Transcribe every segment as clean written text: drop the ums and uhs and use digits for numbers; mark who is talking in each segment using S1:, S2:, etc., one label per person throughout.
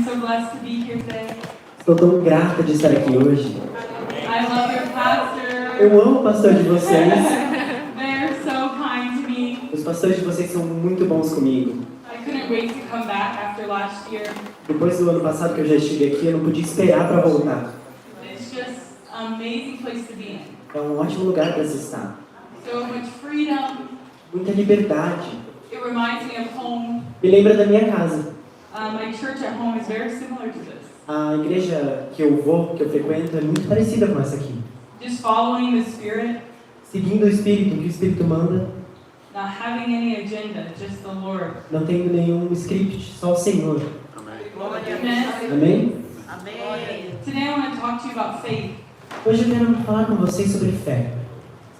S1: I'm so blessed to be here today.
S2: Estou tão grata de estar aqui hoje.
S1: I love your pastor.
S2: Eu amo o pastor de vocês.
S1: They're so kind to me.
S2: Os pastores de vocês são muito bons comigo.
S1: I couldn't wait to come back after last year.
S2: Depois do ano passado que eu já estive aqui, eu não podia esperar para voltar.
S1: It's just an amazing place to be in.
S2: É um ótimo lugar para se estar.
S1: So much freedom.
S2: Muita liberdade.
S1: It reminds me of home.
S2: Me lembra da minha casa.
S1: My church at home is very similar to this.
S2: A igreja que eu vou, que eu frequento, é muito parecida com essa aqui.
S1: Just following the Spirit,
S2: Seguindo o Espírito, o que o Espírito manda,
S1: not having any agenda, just the Lord.
S2: não tendo nenhum script, só o Senhor.
S1: Amen.
S2: Amém?
S1: Today I want to talk to you about faith.
S2: Hoje eu quero falar com vocês sobre fé.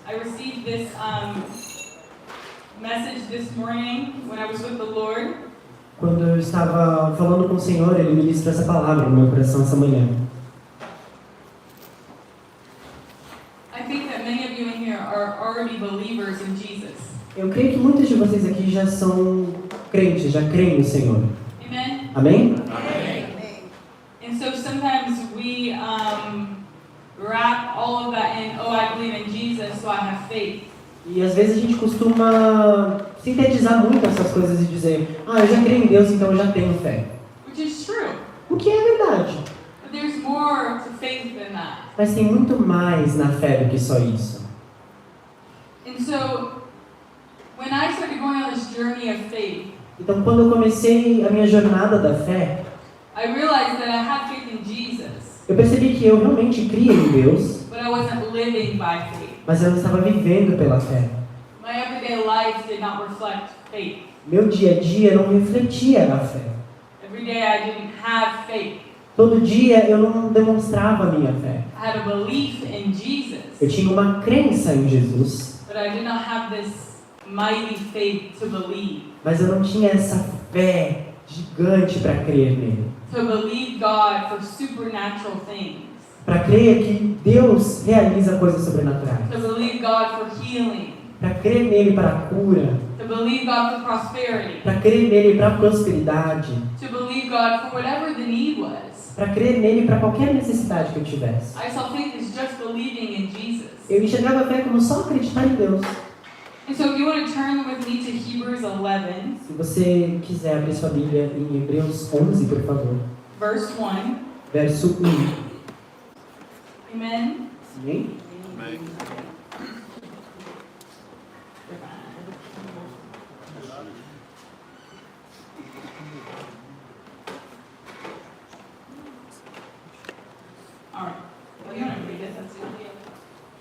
S1: I received this message this morning when I was with the Lord.
S2: Quando eu estava falando com o Senhor, Ele me disse essa palavra no meu coração essa manhã.
S1: I think that many of you in here are already believers in Jesus.
S2: Eu creio que muitos de vocês aqui já são crentes, já creem no Senhor.
S1: Amen?
S2: Amém?
S1: And so sometimes we wrap all of that in, oh, I believe in Jesus, so I have faith.
S2: E às vezes a gente costuma sintetizar muito essas coisas e dizer, eu já creio em Deus, então eu já tenho fé.
S1: Which is true.
S2: O que é verdade.
S1: But there's more to faith than that.
S2: Mas tem muito mais na fé do que só isso.
S1: And so when I started going on this journey of faith,
S2: Então quando eu comecei a minha jornada da fé,
S1: I realized that I had faith in Jesus,
S2: eu percebi que eu realmente cria em Deus,
S1: but I wasn't living by faith.
S2: mas eu não estava vivendo pela fé.
S1: My everyday life did not reflect faith.
S2: Meu dia a dia não refletia a fé.
S1: Every day I didn't have faith.
S2: Todo dia eu não demonstrava a minha fé.
S1: I had a belief in Jesus,
S2: Eu tinha uma crença em Jesus,
S1: but I did not have this mighty faith to believe.
S2: mas eu não tinha essa fé gigante para crer nele.
S1: To believe God for supernatural things.
S2: Para crer que Deus realiza coisas sobrenaturais.
S1: To believe God for healing.
S2: Para crer nele para a cura.
S1: To believe God for prosperity.
S2: Para crer nele para a prosperidade.
S1: To believe God for whatever the need was.
S2: Para crer nele para qualquer necessidade que eu tivesse.
S1: I saw faith as just believing in Jesus.
S2: Eu enxergava a fé como só acreditar em Deus.
S1: And so if you want to turn with me to Hebrews 11,
S2: Se você quiser abrir sua Bíblia em Hebreus 11, por favor.
S1: verse 1.
S2: Verso 1.
S1: Amen.
S2: Amém?
S1: All right. Well, you want to read it? That's it.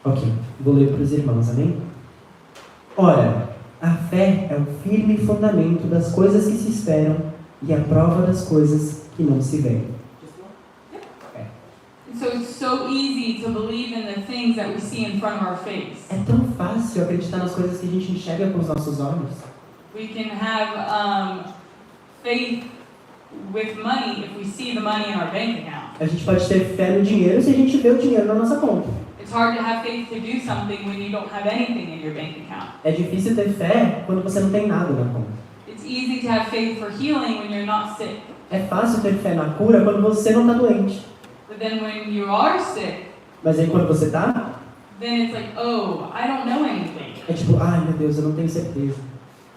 S2: Ok, vou ler para os irmãos, amém? Ora, a fé é o firme fundamento das coisas que se esperam e a prova das coisas que não se veem.
S1: And so it's so easy to believe in the things that we see in front of our face.
S2: É tão fácil acreditar nas coisas que a gente enxerga com os nossos olhos.
S1: We can have faith with money if we see the money in our bank account.
S2: A gente pode ter fé no dinheiro se a gente vê o dinheiro na nossa conta.
S1: It's hard to have faith to do something when you don't have anything in your bank account.
S2: É difícil ter fé quando você não tem nada na conta.
S1: It's easy to have faith for healing when you're not sick.
S2: É fácil ter fé na cura quando você não está doente.
S1: But then when you are sick,
S2: Mas aí quando você está,
S1: then it's like, oh, I don't know anything.
S2: é tipo, ai meu Deus, eu não tenho certeza.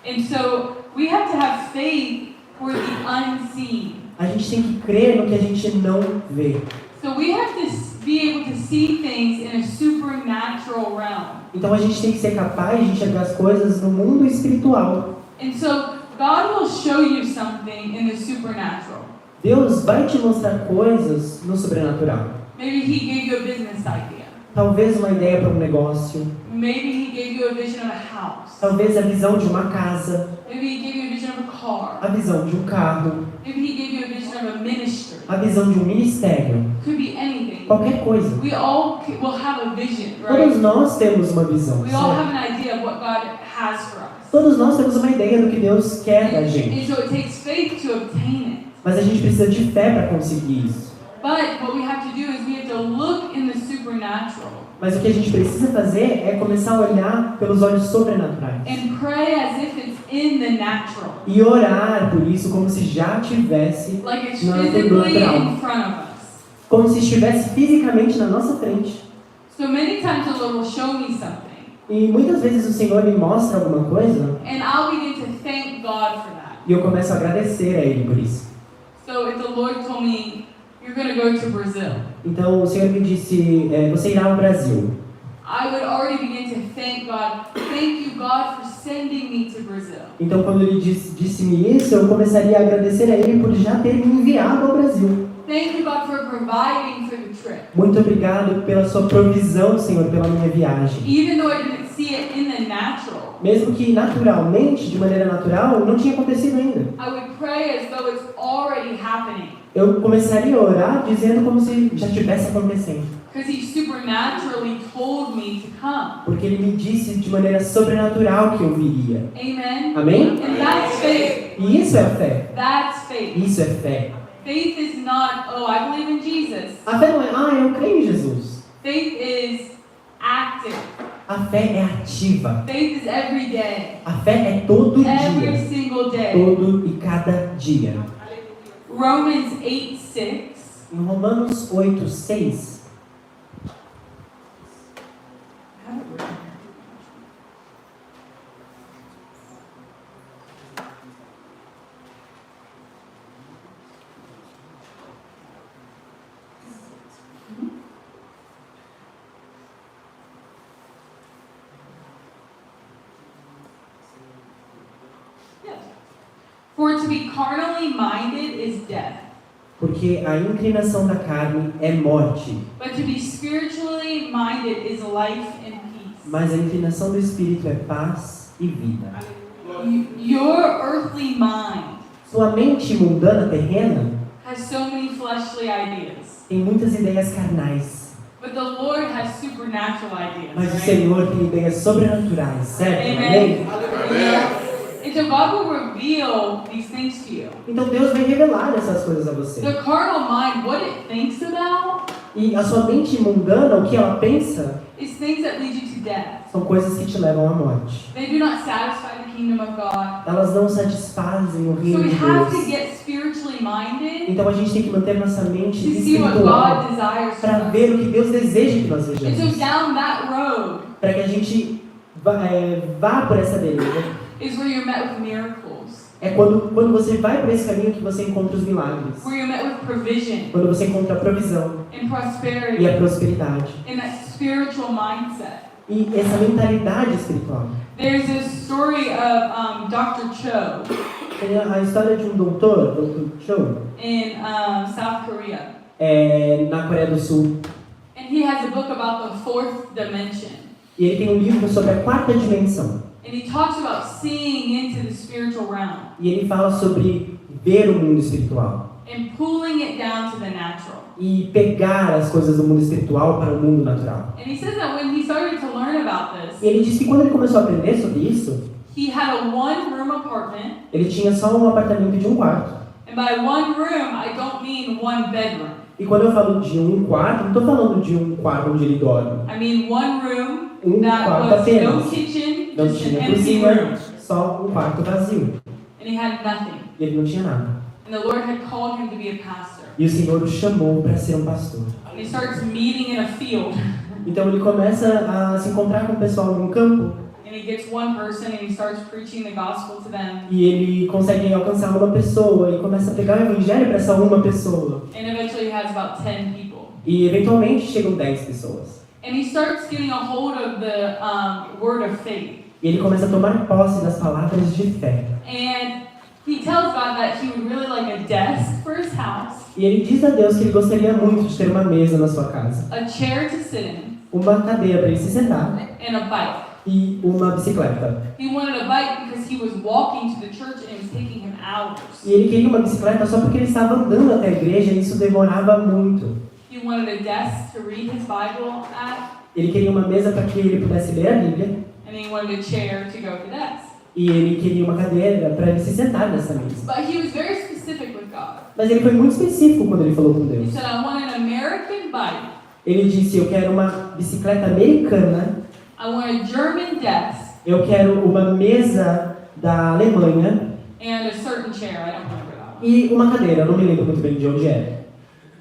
S1: And so we have to have faith for the unseen.
S2: A gente tem que crer no que a gente não vê.
S1: So we have to be able to see things in a supernatural realm.
S2: Então a gente tem que ser capaz de enxergar as coisas no mundo espiritual.
S1: And so God will show you something in the supernatural.
S2: Deus vai te mostrar coisas no sobrenatural.
S1: Maybe He gave you a business idea.
S2: Talvez uma ideia para um negócio.
S1: Maybe He gave you a vision of a house.
S2: Talvez a visão de uma casa.
S1: Maybe He gave you a vision of a car.
S2: A visão de um carro.
S1: Maybe He gave you a vision of a ministry.
S2: A visão de um ministério.
S1: Could be anything.
S2: Qualquer coisa.
S1: We all will have a vision,
S2: Todos
S1: right?
S2: nós temos uma visão.
S1: We all
S2: Certo?
S1: have an idea of what God has for us.
S2: Todos nós temos uma ideia do que Deus quer da gente.
S1: And so it takes faith to obtain it.
S2: Mas a gente precisa de fé para conseguir isso.
S1: But what we have to do is we have to look in the supernatural
S2: Mas o que a gente precisa fazer é começar a olhar pelos olhos sobrenaturais.
S1: and pray as if it's in the natural,
S2: E orar por isso como se já tivesse,
S1: like it's
S2: No,
S1: physically
S2: natural.
S1: in front of us.
S2: como se estivesse fisicamente na nossa frente.
S1: So many times the Lord will show me something,
S2: E muitas vezes o Senhor me mostra alguma coisa
S1: and I'll begin to thank God for that.
S2: e eu começo a agradecer a Ele por isso.
S1: So if the Lord told me, you're going to go to Brazil,
S2: Então o Senhor me disse, você irá ao Brasil.
S1: I would already begin to thank God. Thank you, God, for sending me to Brazil.
S2: Então quando Ele disse-me isso, eu começaria a agradecer a Ele por já ter me enviado ao Brasil.
S1: Thank you, God, for providing for the trip.
S2: Muito obrigado pela sua provisão, Senhor, pela minha viagem.
S1: Even though I didn't see it in the natural,
S2: Mesmo que naturalmente, de maneira natural, não tinha acontecido ainda.
S1: I would pray as though it's already happening.
S2: Eu começaria a orar dizendo como se já estivesse acontecendo.
S1: Because He supernaturally told me to come.
S2: Porque Ele me disse de maneira sobrenatural que eu viria.
S1: Amen?
S2: Amém?
S1: And that's faith.
S2: E isso é fé.
S1: That's faith.
S2: Isso é fé.
S1: Faith is not, oh, I believe in Jesus.
S2: A fé não é, eu creio em Jesus.
S1: Faith is active.
S2: A fé é ativa.
S1: Faith is every day.
S2: A fé é todo
S1: Every
S2: dia.
S1: single day.
S2: Todo e cada dia.
S1: Romans 8:6.
S2: Em Romanos 8:6,
S1: For to be carnally minded is death,
S2: porque a inclinação da carne é morte,
S1: but to be spiritually minded is life and peace.
S2: mas a inclinação do espírito é paz e vida.
S1: Your earthly mind
S2: Sua mente mundana terrena
S1: has so many fleshly ideas,
S2: tem muitas ideias carnais,
S1: but the Lord has supernatural ideas.
S2: mas o
S1: right?
S2: Senhor tem ideias sobrenaturais, certo?
S1: Amen.
S2: Amém?
S1: And so God will reveal these things to you.
S2: Então Deus vai revelar essas coisas a você.
S1: The carnal mind, what it thinks about,
S2: E a sua mente mundana, o que ela pensa,
S1: is things that lead you to death.
S2: são coisas que te levam à morte.
S1: They do not satisfy the kingdom of God.
S2: Elas não satisfazem o
S1: So
S2: reino
S1: we
S2: de
S1: have to
S2: Deus.
S1: get spiritually minded
S2: Então a gente tem que manter nossa mente
S1: to see what
S2: espiritual
S1: God desires from
S2: para
S1: us.
S2: ver o que Deus deseja que nós
S1: And so
S2: vejamos.
S1: down that road
S2: Para que a gente vá por essa beleza.
S1: is where you're met with miracles,
S2: É quando você vai por esse caminho que você encontra os milagres.
S1: where you're met with provision
S2: Quando você encontra a provisão
S1: and
S2: e
S1: prosperity
S2: a prosperidade.
S1: and that spiritual mindset.
S2: E essa mentalidade espiritual.
S1: There's this story of Dr. Cho
S2: Tem a história de um doutor, Dr. Cho,
S1: in South Korea.
S2: na Coreia do Sul.
S1: And he has a book about the fourth dimension.
S2: E ele tem um livro sobre a quarta dimensão.
S1: And he talks about seeing into the spiritual realm
S2: E ele fala sobre ver o mundo espiritual.
S1: and pulling it down to the natural.
S2: E pegar as coisas do mundo espiritual para o mundo natural.
S1: And he says that when he started to learn about
S2: E
S1: this,
S2: ele disse que quando ele começou a aprender sobre isso,
S1: he had a one-room apartment.
S2: ele tinha só um apartamento de um quarto.
S1: And by one room, I don't mean one bedroom.
S2: E quando eu falo de um quarto, não estou falando de um quarto onde ele dorme.
S1: I mean one room
S2: Um
S1: that
S2: quarto
S1: was no
S2: apenas.
S1: kitchen,
S2: Não
S1: just an
S2: tinha
S1: empty
S2: cozinha,
S1: room.
S2: só um quarto vazio.
S1: And he had nothing.
S2: E ele não tinha nada.
S1: And the Lord had called him to be a pastor.
S2: E o Senhor o chamou para ser um pastor.
S1: And he starts meeting in a field.
S2: Então ele começa a se encontrar com o pessoal num campo
S1: And he gets one person and he starts preaching the gospel to them.
S2: e ele consegue alcançar uma pessoa e começa a pegar o evangelho para essa uma pessoa.
S1: And eventually he has about 10 people.
S2: E eventualmente chegam 10 pessoas.
S1: And he starts getting a hold of the word of faith.
S2: E ele começa a tomar posse das palavras de fé.
S1: And he tells God that he would really like a desk for his house,
S2: E ele diz a Deus que ele gostaria muito de ter uma mesa na sua casa,
S1: a chair to sit in,
S2: uma cadeira para ele se sentar
S1: and a bike.
S2: e uma bicicleta.
S1: He wanted a bike because he was walking to the church and it was taking him hours.
S2: E ele queria uma bicicleta só porque ele estava andando até a igreja e isso demorava muito.
S1: He wanted a desk to read his Bible at,
S2: Ele queria uma mesa para que ele pudesse ler a Bíblia
S1: and he wanted a chair to go to the desk.
S2: e ele queria uma cadeira para ele se sentar nessa mesa.
S1: But he was very specific with God.
S2: Mas ele foi muito específico quando ele falou com
S1: He
S2: Deus.
S1: said, I want American bike.
S2: Ele disse, eu quero uma bicicleta americana,
S1: I want a German desk
S2: eu quero uma mesa da Alemanha
S1: and a certain chair. I don't remember that one.
S2: e uma cadeira, eu não me lembro muito bem de onde era.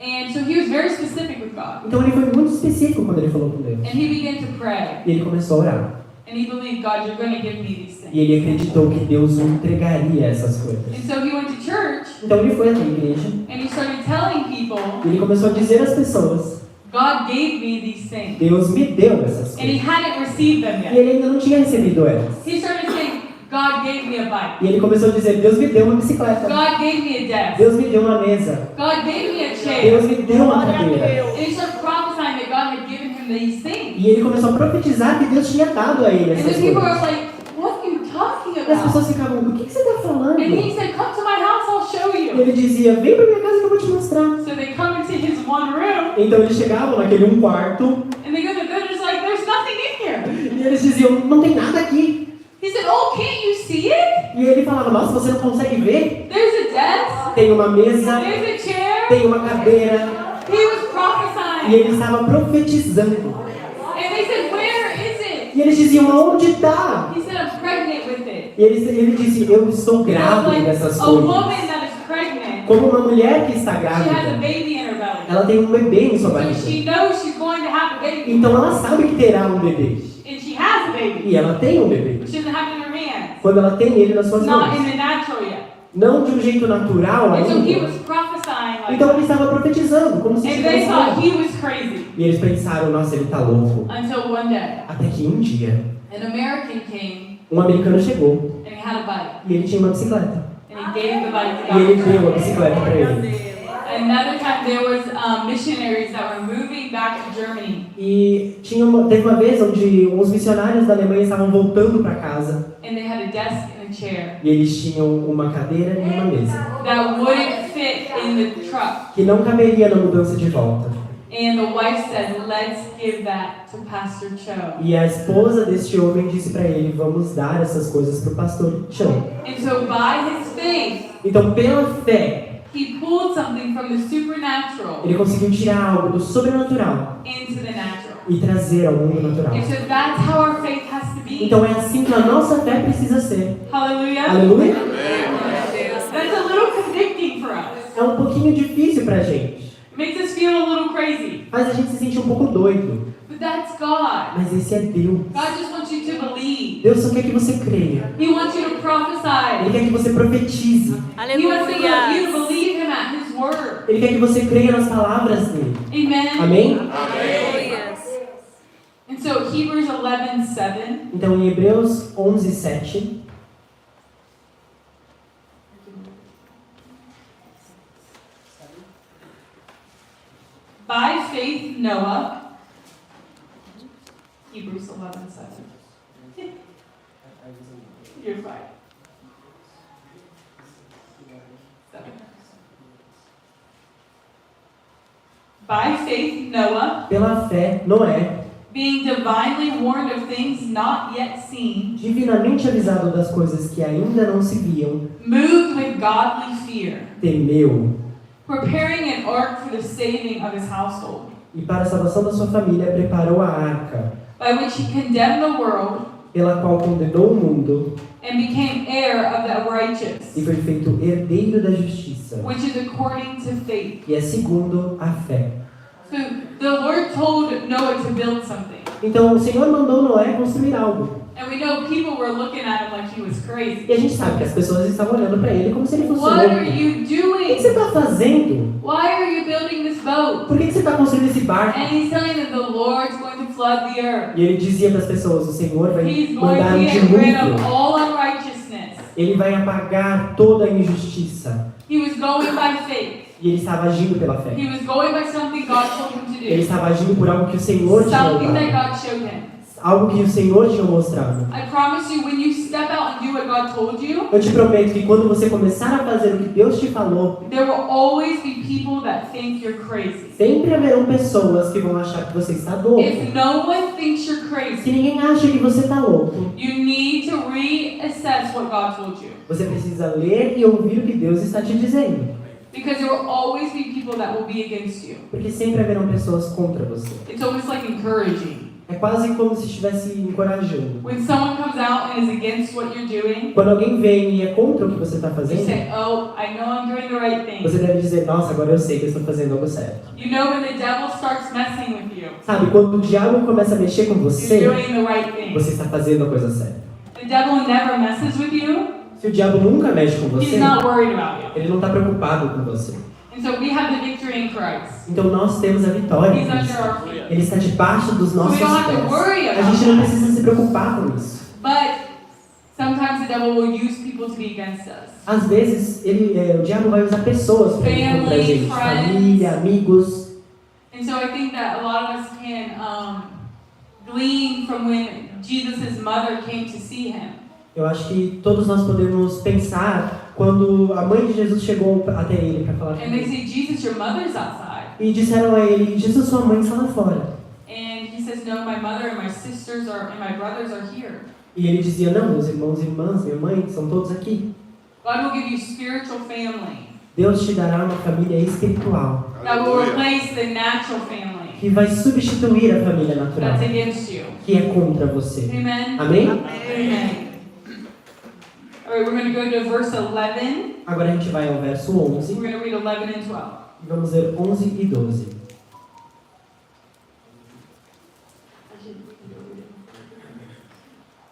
S1: And so he was very specific with God.
S2: Então ele foi muito específico quando ele falou com Deus.
S1: And he began to pray.
S2: E ele começou a orar.
S1: And he believed, God, you're going to give me these
S2: E
S1: things.
S2: ele acreditou que Deus o entregaria essas coisas.
S1: And so he went to church
S2: Então ele foi até a igreja
S1: and he started telling people,
S2: e ele começou a dizer às pessoas,
S1: God gave me these things.
S2: Deus me deu essas
S1: And he
S2: coisas.
S1: hadn't received them
S2: E
S1: yet.
S2: ele ainda não tinha recebido elas.
S1: He started saying, God gave me a bike.
S2: E ele começou a dizer, Deus me deu uma bicicleta.
S1: God gave me a desk.
S2: Deus me deu uma mesa.
S1: God gave me a chair.
S2: Deus me deu uma cadeira.
S1: And he started prophesying that God had given him these things.
S2: E ele começou a profetizar que Deus tinha dado a ele
S1: And
S2: essas
S1: the people were
S2: coisas.
S1: like, what are you talking
S2: E as
S1: about?
S2: pessoas ficavam, o que você está falando?
S1: And he said, come to my house, I'll show
S2: E
S1: you.
S2: ele dizia, vem pra minha casa que eu vou te mostrar.
S1: So they come into his one room,
S2: Então eles chegavam naquele um quarto
S1: and they're just like, there's nothing in here.
S2: e eles diziam, não tem nada aqui.
S1: He said, oh, can't you see it?
S2: E ele falava, nossa, você não consegue ver?
S1: There's a desk,
S2: Tem uma mesa,
S1: there's a chair.
S2: tem uma cadeira.
S1: He was
S2: E
S1: prophesying.
S2: ele estava profetizando.
S1: And they said, where is it?
S2: E eles diziam, aonde está?
S1: He said, I'm pregnant with it.
S2: E ele disse, eu estou grávido dessas
S1: a woman
S2: coisas.
S1: that is pregnant,
S2: Como uma mulher que está
S1: she has a
S2: grávida,
S1: baby in her belly.
S2: ela tem um bebê em sua
S1: So
S2: barriga.
S1: she knows she's going to have a baby.
S2: Então ela sabe que terá um bebê.
S1: And she has a baby.
S2: E ela tem um bebê.
S1: But she doesn't have it in her hands.
S2: Quando ela tem ele nas suas
S1: Not in
S2: mãos.
S1: the natural yet.
S2: Não de um jeito natural
S1: And so he
S2: ainda.
S1: was prophesying like
S2: Então
S1: that.
S2: ele estava profetizando, como se
S1: And they
S2: estivesse
S1: thought
S2: lá.
S1: he was crazy.
S2: E eles pensaram, nossa, ele está louco.
S1: Until one day,
S2: Até que um dia,
S1: an American came
S2: um americano chegou
S1: and he had a bike.
S2: e ele tinha uma bicicleta.
S1: And he gave the bike to
S2: E ele
S1: God.
S2: deu a bicicleta para ele.
S1: Another time there was missionaries that were moving back to Germany.
S2: E teve uma vez onde uns missionários da Alemanha estavam voltando para casa
S1: And they had a desk and a chair
S2: e eles tinham uma cadeira e uma mesa
S1: that wouldn't fit in the truck.
S2: que não caberia na mudança de volta.
S1: And the wife said, let's give that to Pastor Cho.
S2: E a esposa deste homem disse para ele, vamos dar essas coisas para o pastor Cho.
S1: And so by his faith,
S2: Então, pela fé,
S1: he pulled something from the supernatural
S2: ele conseguiu tirar algo do sobrenatural
S1: into the natural.
S2: e trazer ao mundo natural.
S1: And so that's how our faith has to be.
S2: Então é assim que a nossa fé precisa ser.
S1: Hallelujah.
S2: Aleluia?
S1: That's a little convicting for us.
S2: É um pouquinho difícil pra gente.
S1: It makes us feel a little crazy.
S2: Faz a gente se sentir um pouco doido.
S1: But that's God.
S2: Mas esse é Deus.
S1: God just wants you to believe.
S2: Deus só quer que você creia.
S1: He wants you to
S2: Ele
S1: prophesy.
S2: quer que você profetize.
S1: He wants you to believe Him at His word.
S2: Ele quer que você creia nas palavras dele.
S1: Amen.
S2: Amém?
S1: And so Hebrews 11:7.
S2: Então em Hebreus 11:7.
S1: By faith, Noah. Hebrews 11:7. You're fine. 7. By faith, Noah,
S2: Pela fé, Noé,
S1: being divinely warned of things not yet seen,
S2: divinamente avisado das coisas que ainda não se viam,
S1: moved with godly fear,
S2: temeu,
S1: preparing an ark for the saving of his household,
S2: e para a salvação da sua família preparou a arca,
S1: by which he condemned the world
S2: pela qual condenou o mundo
S1: and became heir of the
S2: e
S1: righteous,
S2: foi feito herdeiro da justiça,
S1: which is according to faith.
S2: e é segundo a fé.
S1: So the Lord told Noah to build something.
S2: Então o Senhor mandou Noé construir algo.
S1: And we know people were looking at him like he was crazy.
S2: E a gente sabe que as pessoas estavam olhando para ele como se ele fosse
S1: What
S2: louco.
S1: are you
S2: O que você
S1: doing?
S2: está fazendo?
S1: Why are you building this boat?
S2: Por que você está construindo esse barco?
S1: And he's telling them the Lord's going to flood the earth.
S2: E ele dizia para as pessoas, o Senhor vai
S1: He's going
S2: mandar
S1: to
S2: um
S1: get rid of
S2: dilúvio.
S1: all unrighteousness.
S2: Ele vai apagar toda a injustiça.
S1: He was going by faith.
S2: E ele estava agindo pela fé.
S1: He was going by something God told him to
S2: Ele
S1: do.
S2: estava agindo por algo que o Senhor tinha
S1: Something that
S2: mostrado.
S1: God showed him.
S2: Algo que o Senhor tinha mostrado.
S1: I promise you, when you step out and do what God told you,
S2: Eu te prometo que quando você começar a fazer o que Deus te falou,
S1: there will always be people that think you're crazy.
S2: sempre haverão pessoas que vão achar que você está louco.
S1: If no one thinks you're
S2: Se
S1: crazy,
S2: ninguém acha que você está louco,
S1: you need to reassess what God told you.
S2: você precisa ler e ouvir o que Deus está te dizendo.
S1: Because there will always be people that will be against you.
S2: Porque sempre haverão pessoas contra você.
S1: It's almost like encouraging.
S2: É quase como se estivesse encorajando.
S1: When someone comes out and is against what you're doing,
S2: Quando alguém vem e é contra o que você está
S1: you
S2: fazendo,
S1: say, oh, I know I'm doing the right thing.
S2: você deve dizer, nossa, agora eu sei que eu estou fazendo algo certo.
S1: You know when the devil starts messing with you,
S2: Sabe, quando o diabo começa a mexer com
S1: you're
S2: você,
S1: doing the right thing.
S2: você está fazendo a coisa certa.
S1: The devil never messes with you.
S2: Se o diabo nunca mexe com
S1: He's
S2: você,
S1: not worried about you.
S2: ele não está preocupado com você.
S1: And so we have the victory in Christ.
S2: Então nós temos a vitória.
S1: He's
S2: em Cristo.
S1: under our feet.
S2: Ele está debaixo dos
S1: So we
S2: nossos
S1: don't have to
S2: pés.
S1: worry
S2: A
S1: about
S2: gente não
S1: that.
S2: precisa se preocupar com isso.
S1: But sometimes the devil will use people to be against us.
S2: Às vezes, o diabo vai usar pessoas para ir contra a
S1: Family,
S2: gente.
S1: friends.
S2: Família, amigos.
S1: And so I think that a lot of us can glean from when Jesus' mother came to see him.
S2: Eu acho que todos nós podemos pensar quando a mãe de Jesus chegou até ele para falar com
S1: And they
S2: ele.
S1: say, Jesus, your mother's outside.
S2: E disseram a ele, Jesus, sua mãe está lá fora.
S1: And he says, no, my mother and my sisters and my brothers are here.
S2: E ele dizia, não, meus irmãos e irmãs, minha mãe, são todos aqui.
S1: God will give you spiritual family
S2: Deus te dará uma família espiritual
S1: that will replace the natural family
S2: que vai substituir a família natural,
S1: that's against you.
S2: que é contra você.
S1: Amen?
S2: Amém?
S1: Amen. All right, we're going to go to verse 11.
S2: Agora a gente vai ao verso 11
S1: We're going to read 11 and 12.
S2: e vamos ler 11 e 12.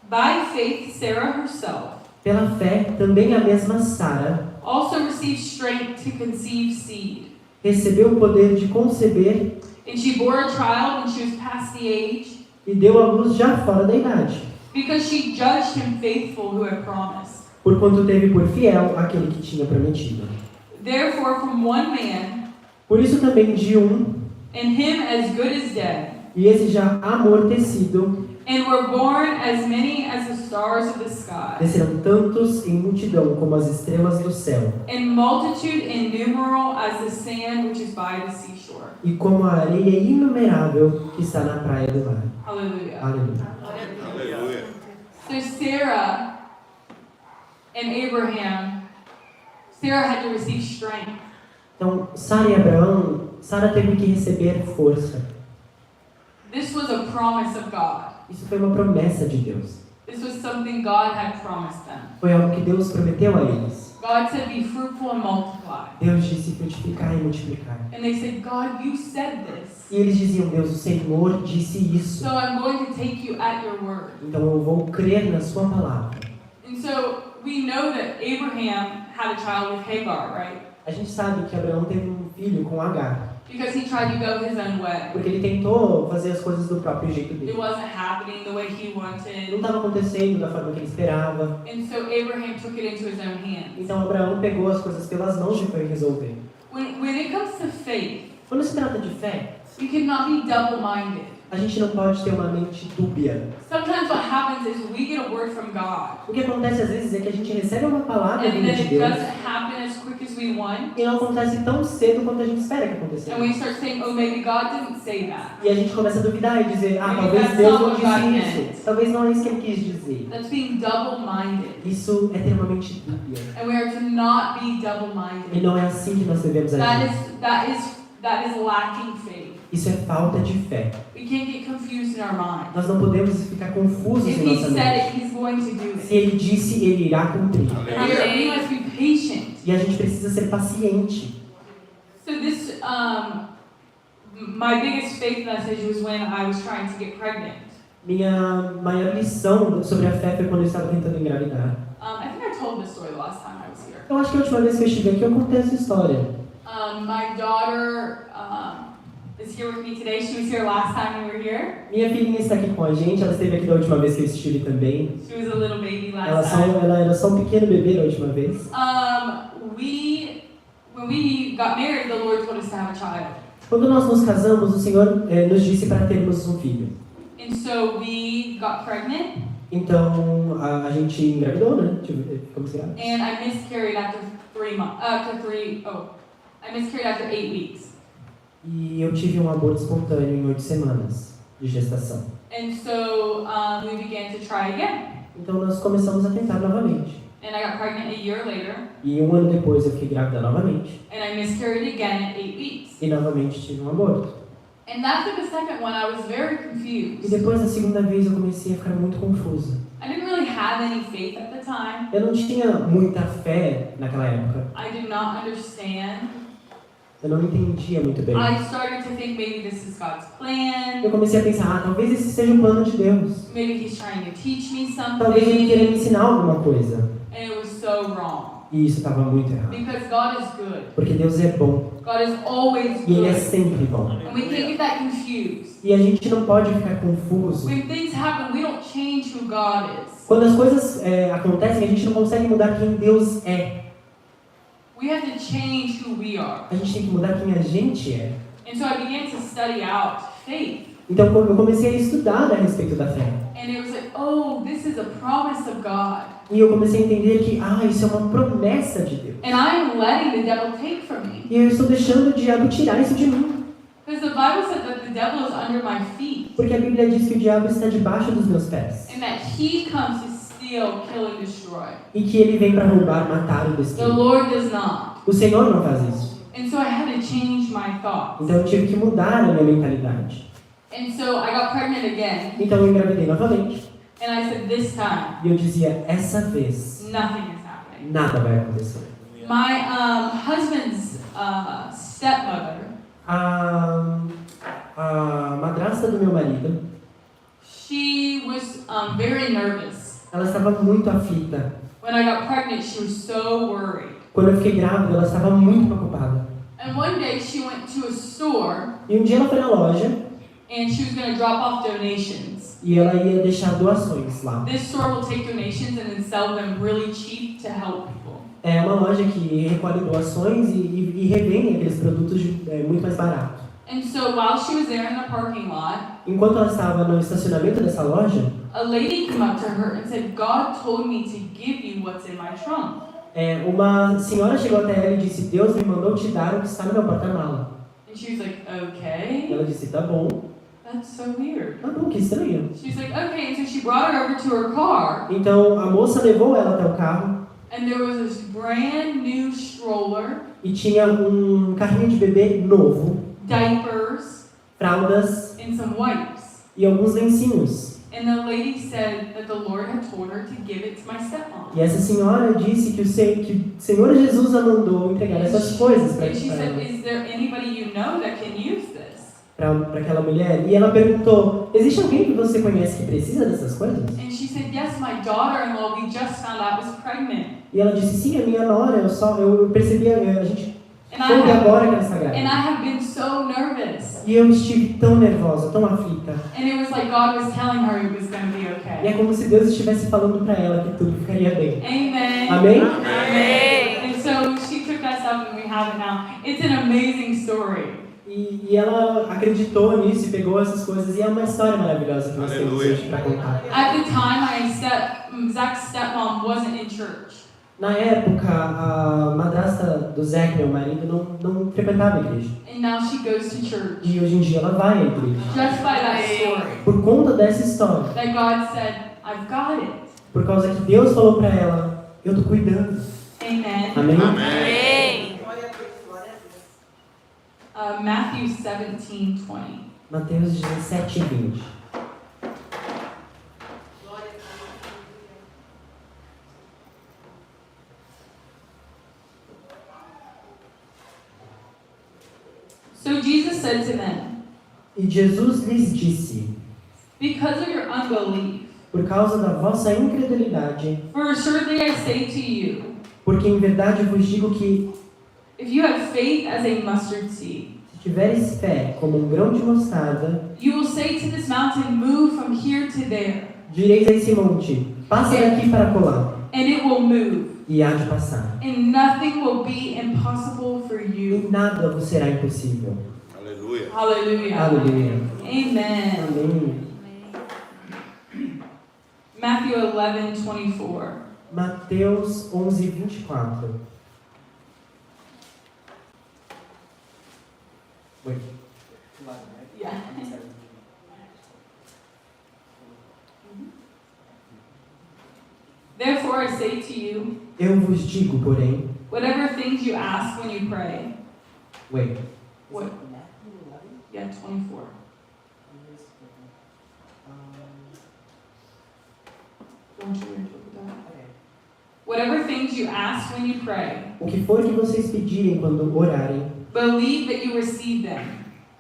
S1: By faith, Sarah herself
S2: Pela fé, também a mesma Sara
S1: also received strength to conceive seed.
S2: recebeu o poder de conceber
S1: And she bore a child when she was past the age,
S2: e deu à luz já fora da idade,
S1: because she judged him faithful who had promised.
S2: porquanto teve por fiel aquele que tinha prometido.
S1: Therefore, from one man,
S2: Por isso também de
S1: and him as good as dead,
S2: e esse já amortecido,
S1: and were born as many as the stars of the sky,
S2: descerão tantos em multidão como as estrelas do céu,
S1: and multitude innumerable as the sand which is by the seashore.
S2: e como a areia inumerável que está na praia do mar.
S1: Hallelujah.
S2: Aleluia.
S3: Aleluia.
S1: So Sarah and Abraham, Sarah had to receive strength.
S2: Então, Sara e Abraão, Sara teve que receber força.
S1: This was a promise of God.
S2: Isso foi uma promessa de Deus.
S1: This was something God had promised them.
S2: Foi algo que Deus prometeu a eles.
S1: God said, be fruitful and multiply.
S2: Deus disse frutificar e multiplicar.
S1: And they said, God, you said this.
S2: E eles diziam, Deus, o Senhor disse isso.
S1: So I'm going to take you at your word.
S2: Então eu vou crer na sua palavra.
S1: And so we know that Abraham had a child with Hagar, right?
S2: A gente sabe que Abraão teve um filho com Agar,
S1: Because he tried to go his own way.
S2: porque ele tentou fazer as coisas do próprio jeito
S1: It
S2: dele.
S1: wasn't happening the way he
S2: Não
S1: wanted.
S2: estava acontecendo da forma que ele esperava.
S1: And so Abraham took it into his own hands.
S2: Então Abraão pegou as coisas pelas mãos e foi resolver.
S1: When it comes to faith,
S2: Quando se trata de fé,
S1: you cannot be double-minded.
S2: a gente não pode ter uma mente dúbia.
S1: Sometimes what happens is we get a word from God.
S2: O que acontece às vezes é que a gente recebe uma palavra
S1: And
S2: vinda
S1: then
S2: de
S1: it
S2: Deus
S1: doesn't happen as quick as we want.
S2: e não acontece tão cedo quanto a gente espera que aconteça.
S1: And we start saying, oh, maybe God didn't say that.
S2: E a gente começa a duvidar e dizer,
S1: Maybe
S2: talvez
S1: that's
S2: Deus
S1: not
S2: não
S1: what God
S2: disse
S1: meant.
S2: isso. Talvez não é isso que ele quis dizer.
S1: That's being double-minded.
S2: Isso é ter uma mente dúbia.
S1: And we are to not be
S2: E
S1: double-minded.
S2: não é assim que nós devemos agir.
S1: That is lacking faith.
S2: Isso é falta de fé.
S1: We can't get confused in our mind.
S2: Nós não podemos ficar confusos
S1: If
S2: em
S1: He
S2: nossa
S1: said
S2: mente.
S1: it, He's going to do
S2: Se
S1: it.
S2: ele disse, ele irá cumprir.
S1: We must be patient.
S2: E a gente precisa ser paciente.
S1: So this, my biggest faith message was when I was trying to get pregnant.
S2: Minha maior lição sobre a fé foi quando eu estava tentando engravidar.
S1: I think I told this story the last time I was here.
S2: Eu acho que a última vez que eu estive aqui eu contei essa história.
S1: My daughter is here with me today. She was here last time we were here.
S2: Minha filhinha está aqui com a gente, ela esteve aqui da última vez que eu estive também.
S1: She was a little baby
S2: Ela
S1: last time.
S2: era só um pequeno bebê da última vez.
S1: When we got married, the Lord told us to have a child.
S2: Quando nós nos casamos, o Senhor nos disse para termos um filho.
S1: And so we got pregnant,
S2: Então a gente engravidou, né? Ficamos grávidos.
S1: and I miscarried after 3 months. I miscarried after 8 weeks.
S2: E eu tive um aborto espontâneo em 8 semanas de gestação.
S1: And so we began to try again.
S2: Então nós começamos a tentar novamente.
S1: And I got pregnant a year later,
S2: E um ano depois eu fiquei grávida novamente.
S1: and I miscarried again at 8 weeks.
S2: E novamente tive um aborto.
S1: And after the second one, I was very
S2: E
S1: confused.
S2: depois da segunda vez eu comecei a ficar muito confusa.
S1: I didn't really have any faith at the time.
S2: Eu não tinha muita fé naquela época.
S1: I did not understand.
S2: Eu não entendia muito bem.
S1: I started to think maybe this is God's plan.
S2: Eu comecei a pensar, talvez esse seja o plano de Deus.
S1: Maybe He's trying to teach me
S2: Talvez Ele queira me
S1: something.
S2: ensinar alguma coisa.
S1: And it was so wrong.
S2: E isso estava muito errado.
S1: Because God is good.
S2: Porque Deus é bom.
S1: God is always
S2: E Ele é
S1: good.
S2: sempre bom.
S1: And we can't get that confused.
S2: E a gente não pode ficar confuso.
S1: When things happen, we don't change who God is.
S2: Quando as coisas acontecem, a gente não consegue mudar quem Deus é.
S1: We have to change who we are.
S2: A gente tem que mudar quem a gente é.
S1: And so I began to study out faith.
S2: Então eu comecei a estudar a respeito da fé.
S1: And it was like, oh, this is a promise of God.
S2: E eu comecei a entender que, isso é uma promessa de Deus.
S1: And I am letting the devil take from me.
S2: E eu estou deixando o diabo tirar isso de mim.
S1: Because the Bible said that the devil is under my feet.
S2: Porque a Bíblia diz que o diabo está debaixo dos meus pés.
S1: And that he comes to steal, kill, and destroy.
S2: E que ele vem para roubar, matar e
S1: The
S2: destruir.
S1: Lord does not.
S2: O Senhor não faz isso.
S1: And so I had to change my thoughts.
S2: Então eu tive que mudar a minha mentalidade.
S1: And so I got pregnant again.
S2: Então eu engravidei novamente.
S1: And I said, this time,
S2: E eu dizia, essa vez,
S1: nothing is happening.
S2: nada vai acontecer.
S1: My husband's stepmother,
S2: A madrasta do meu marido,
S1: she was very nervous.
S2: ela estava muito aflita.
S1: When I got pregnant, she was so worried.
S2: Quando eu fiquei grávida, ela estava muito preocupada.
S1: And one day she went to a store
S2: E um dia ela foi na loja
S1: and she was going to drop off donations.
S2: e ela ia deixar doações lá.
S1: This store will take donations and then sell them really cheap to help people.
S2: É uma loja que recolhe doações e revende aqueles produtos muito mais baratos.
S1: And so while she was there in the parking lot,
S2: Enquanto ela estava no estacionamento dessa loja,
S1: a lady came up to her and said, God told me to give you what's in my trunk.
S2: uma senhora chegou até ela e disse, Deus me mandou te dar o que está no meu porta-mala.
S1: And she was like,
S2: E
S1: okay,
S2: ela disse, tá bom,
S1: that's so weird.
S2: que estranho.
S1: She's like, okay, and so she brought her over to her car,
S2: Então a moça levou ela até o carro
S1: and there was this brand new stroller,
S2: e tinha um carrinho de bebê novo,
S1: diapers,
S2: fraldas
S1: and some wipes.
S2: e alguns lencinhos.
S1: And the lady said that the Lord had told her to give it to my stepmom.
S2: E essa senhora disse que o Senhor Jesus a mandou entregar essas coisas para
S1: And she said,
S2: ela.
S1: is there anybody you know that can use this?
S2: Para aquela mulher. E ela perguntou, existe alguém que você conhece que precisa dessas coisas?
S1: And she said, yes, my daughter-in-law, we just found out was pregnant.
S2: E ela disse, sim, a minha nora, eu percebi, a gente
S1: And I
S2: soube
S1: have,
S2: agora que ela está
S1: and
S2: grávida.
S1: I have been so nervous.
S2: E eu estive tão nervosa, tão aflita.
S1: And it was like God was telling her it was going to be
S2: E é
S1: okay.
S2: como se Deus estivesse falando para ela que tudo ficaria bem.
S1: Amen.
S2: Amém?
S1: Amen. And so she took that stuff and we have it now. It's an amazing story.
S2: E ela acreditou nisso e pegou essas coisas. E é uma história maravilhosa que nós temos hoje para contar.
S1: At the time, Zach's stepmom wasn't in church.
S2: Na época, a madrasta do Zach, meu marido, não frequentava a igreja.
S1: And now she goes to church.
S2: E hoje em dia ela vai à igreja.
S1: Just by that story.
S2: Por conta dessa história.
S1: That God said, I've got it.
S2: Por causa que Deus falou para ela, eu tô cuidando.
S1: Amen.
S2: Amém?
S1: Matthew 17:20.
S2: Mateus 17, 20.
S1: So Jesus said to them,
S2: E Jesus lhes disse,
S1: because of your unbelief,
S2: por causa da vossa incredulidade,
S1: for assuredly I say to you,
S2: porque em verdade vos digo que,
S1: if you have faith as a mustard seed,
S2: se tiveres fé como um grão de mostarda,
S1: you will say to this mountain, move from here to there,
S2: direis a esse monte, passa daqui para colar,
S1: and it will move,
S2: e há de passar.
S1: and nothing will be impossible for
S2: E
S1: you.
S2: nada vos será impossível.
S3: Aleluia.
S1: Hallelujah.
S2: Aleluia.
S1: Amen.
S2: Amém.
S1: Matthew 11:24.
S2: Mateus 11, 24. Oi.
S1: Yeah. Therefore I say to you,
S2: Eu vos digo, porém,
S1: whatever things you ask when you pray.
S2: wait,
S1: What? Yeah, 24. Don't you interpret that? Whatever things you ask when you pray,
S2: o que for que vocês pedirem quando orarem,
S1: believe that you receive them,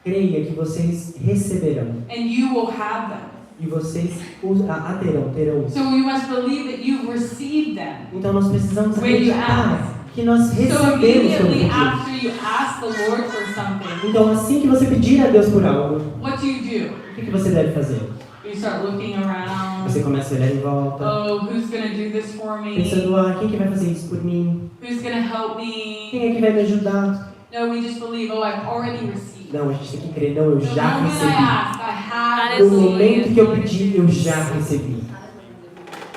S2: creia que vocês receberão
S1: and you will have them.
S2: e vocês terão.
S1: So we must believe that you've received them.
S2: Então nós precisamos
S1: When you
S2: acreditar que nós
S1: So
S2: recebemos quando
S1: immediately
S2: pedimos.
S1: after you ask the Lord for something,
S2: Então assim que você pedir a Deus por algo,
S1: what do?
S2: o que você deve fazer?
S1: You start looking around.
S2: Você começa a olhar em volta,
S1: Oh, who's going to do this for me?
S2: pensando, quem que vai fazer isso por mim?
S1: Who's going to help me?
S2: Quem é que vai me ajudar?
S1: No, we just believe, oh, I've already received.
S2: Não, a gente tem que crer, não, eu
S1: The
S2: já
S1: moment I
S2: recebi.
S1: ask, I have
S2: No
S1: received.
S2: momento que eu pedi, eu já recebi.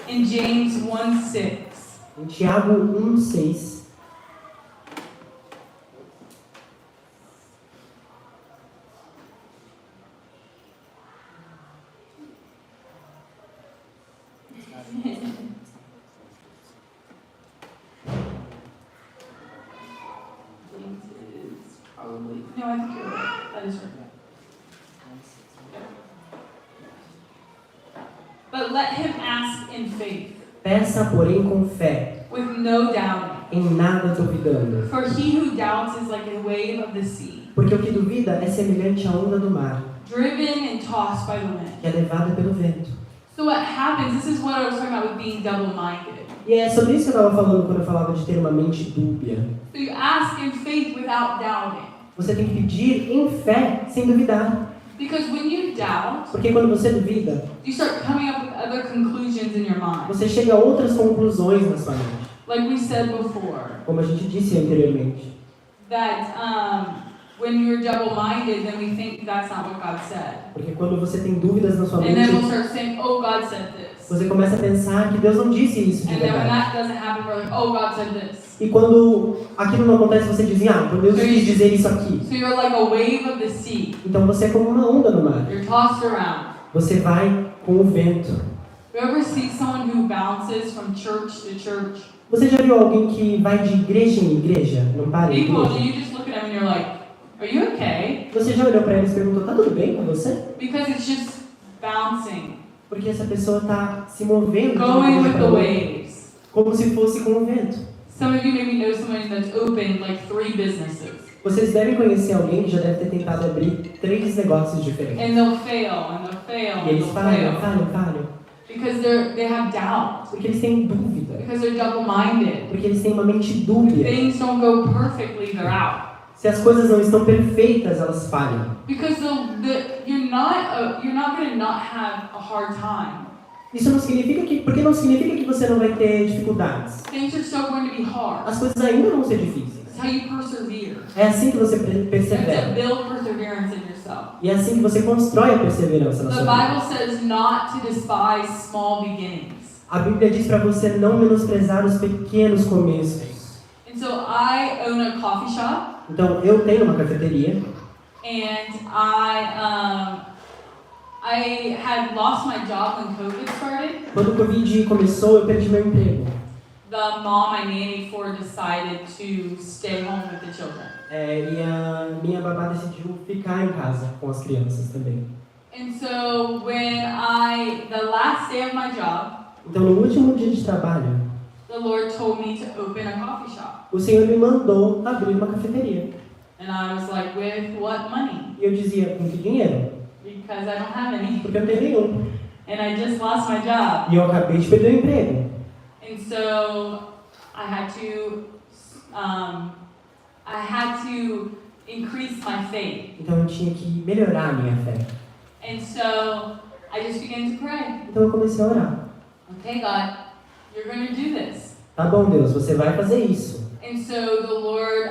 S1: In James 1:6,
S2: Em Tiago 1,6,
S1: James is probably, no, I think you're right. That is right. But let him ask in faith,
S2: peça, porém, com fé,
S1: with no doubting.
S2: em nada duvidando.
S1: For he who doubts is like a wave of the sea,
S2: Porque o que duvida é semelhante à onda do mar,
S1: driven and tossed by the wind.
S2: que é levada pelo vento.
S1: So what happens, this is what I was talking about with being double-minded.
S2: E é sobre isso que eu estava falando quando eu falava de ter uma mente dúbia.
S1: So you ask in faith without doubting.
S2: Você tem que pedir em fé, sem duvidar.
S1: Because when you doubt,
S2: Porque quando você duvida,
S1: you start coming up with other conclusions in your mind.
S2: você chega a outras conclusões na sua mente.
S1: Like we said before,
S2: Como a gente disse anteriormente.
S1: that when you're double-minded, then we think that's not what God said.
S2: Porque quando você tem dúvidas na sua
S1: And then we'll
S2: mente,
S1: start saying, oh, God said this.
S2: você começa a pensar que Deus não disse isso de
S1: And then when
S2: verdade.
S1: that doesn't happen, we're like, oh, God said this.
S2: E quando aquilo não acontece, você diz, então Deus quis dizer isso aqui.
S1: So you're like a wave of the sea.
S2: Então você é como uma onda no mar.
S1: You're tossed around.
S2: Você vai com o vento.
S1: You ever see someone who bounces from church to church?
S2: Você já viu alguém que vai de igreja em igreja? Não para em
S1: People,
S2: igreja?
S1: you just look at them and you're like, are you okay?
S2: Você já olhou para eles e perguntou, tá tudo bem com você?
S1: Because it's just bouncing,
S2: Porque essa pessoa está se movendo de uma
S1: going
S2: igreja
S1: with
S2: para
S1: the
S2: outra,
S1: waves.
S2: como se fosse com o vento.
S1: Some of you maybe know someone that's opened like 3 businesses.
S2: Vocês devem conhecer alguém que já deve ter tentado abrir 3 negócios diferentes.
S1: And they'll fail, and they'll fail,
S2: E
S1: and
S2: eles
S1: they'll fail.
S2: falham.
S1: Because they have doubt.
S2: Porque eles têm dúvida.
S1: Because they're double-minded.
S2: Porque eles têm uma mente
S1: If
S2: dúbia.
S1: things don't go perfectly, they're out.
S2: Se as coisas não estão perfeitas, elas falham.
S1: Because you're not going to not have a hard time.
S2: Isso não significa que... Porque não significa que você não vai ter dificuldades.
S1: Things are still going to be hard.
S2: As coisas ainda vão ser difíceis.
S1: It's how you persevere.
S2: É assim que você
S1: You have to
S2: persevera.
S1: build perseverance in yourself.
S2: E é assim que você constrói a perseverança na
S1: The
S2: sua vida.
S1: Bible says not to despise small beginnings.
S2: A Bíblia diz para você não menosprezar os pequenos começos.
S1: And so I own a coffee shop,
S2: Então, eu tenho uma cafeteria.
S1: and I had lost my job when COVID started.
S2: Quando o Covid começou, eu perdi meu emprego.
S1: The mom I nannied for decided to stay home with the children.
S2: E a minha babá decidiu ficar em casa com as crianças também.
S1: And so the last day of my job,
S2: Então, no último dia de trabalho,
S1: the Lord told me to open a coffee shop.
S2: o Senhor me mandou abrir uma cafeteria.
S1: And I was like, with what money?
S2: E eu dizia, com que dinheiro?
S1: Because I don't have any.
S2: Porque eu não tenho nenhum.
S1: And I just lost my job.
S2: E eu acabei de perder o emprego.
S1: And so I had to increase my faith.
S2: Então, eu tinha que melhorar a minha fé.
S1: And so I just began to pray.
S2: Então, eu comecei a orar.
S1: Okay, God, you're going to do this.
S2: Tá bom, Deus, você vai fazer isso.
S1: And so the Lord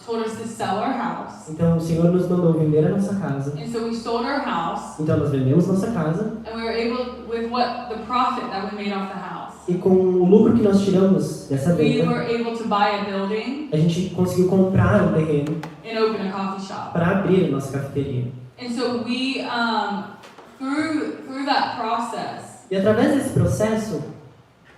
S1: told us to sell our house.
S2: Então, o Senhor nos mandou vender a nossa casa.
S1: And so we sold our house.
S2: Então, nós vendemos nossa casa.
S1: And we were able, with what the profit that we made off the house,
S2: E com o lucro que nós tiramos dessa
S1: we
S2: venda,
S1: were able to buy a building
S2: a gente conseguiu comprar um terreno
S1: and open a coffee shop.
S2: para abrir a nossa cafeteria.
S1: And so we, through that process,
S2: E através desse processo,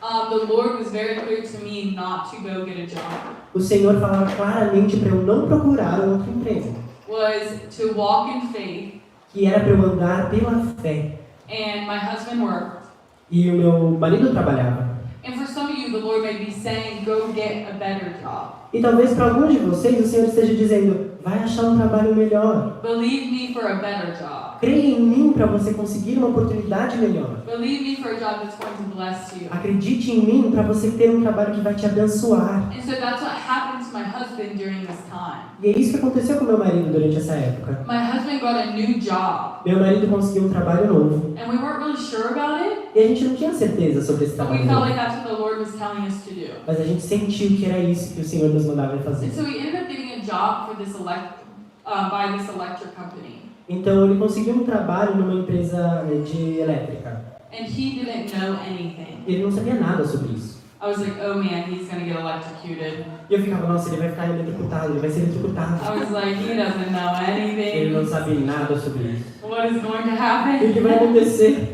S1: the Lord was very clear to me not to go get a job.
S2: O Senhor falava claramente para eu não procurar um outro emprego,
S1: Was to walk in faith,
S2: que era para eu andar pela fé.
S1: and my husband worked.
S2: E o meu marido trabalhava.
S1: And for some of you, the Lord may be saying, go get a better job.
S2: E talvez para alguns de vocês o Senhor esteja dizendo, vai achar um trabalho melhor.
S1: Believe me for a better job.
S2: Creia em mim para você conseguir uma oportunidade melhor.
S1: Believe me for a job that's going to bless you.
S2: Acredite em mim para você ter um trabalho que vai te abençoar.
S1: And so that's what happened to my husband during this time.
S2: E é isso que aconteceu com meu marido durante essa época.
S1: My husband got a new job,
S2: Meu marido conseguiu um trabalho novo.
S1: and we weren't really sure about it,
S2: E a gente não tinha certeza sobre esse
S1: but we
S2: trabalho
S1: felt
S2: novo.
S1: like that's what the Lord was telling us to do.
S2: Mas a gente sentiu que era isso que o Senhor nos mandava fazer.
S1: And so we ended up getting a job for this by this electric company.
S2: Então ele conseguiu um trabalho numa empresa de elétrica.
S1: And he didn't know anything.
S2: Ele não sabia nada sobre isso.
S1: I was like, oh man, he's gonna get electrocuted.
S2: E eu ficava, nossa, ele vai ficar eletrocutado, ele vai ser eletrocutado.
S1: I was like, he doesn't know
S2: Ele não
S1: anything.
S2: sabe nada sobre isso.
S1: What is going to
S2: O
S1: happen?
S2: que vai acontecer?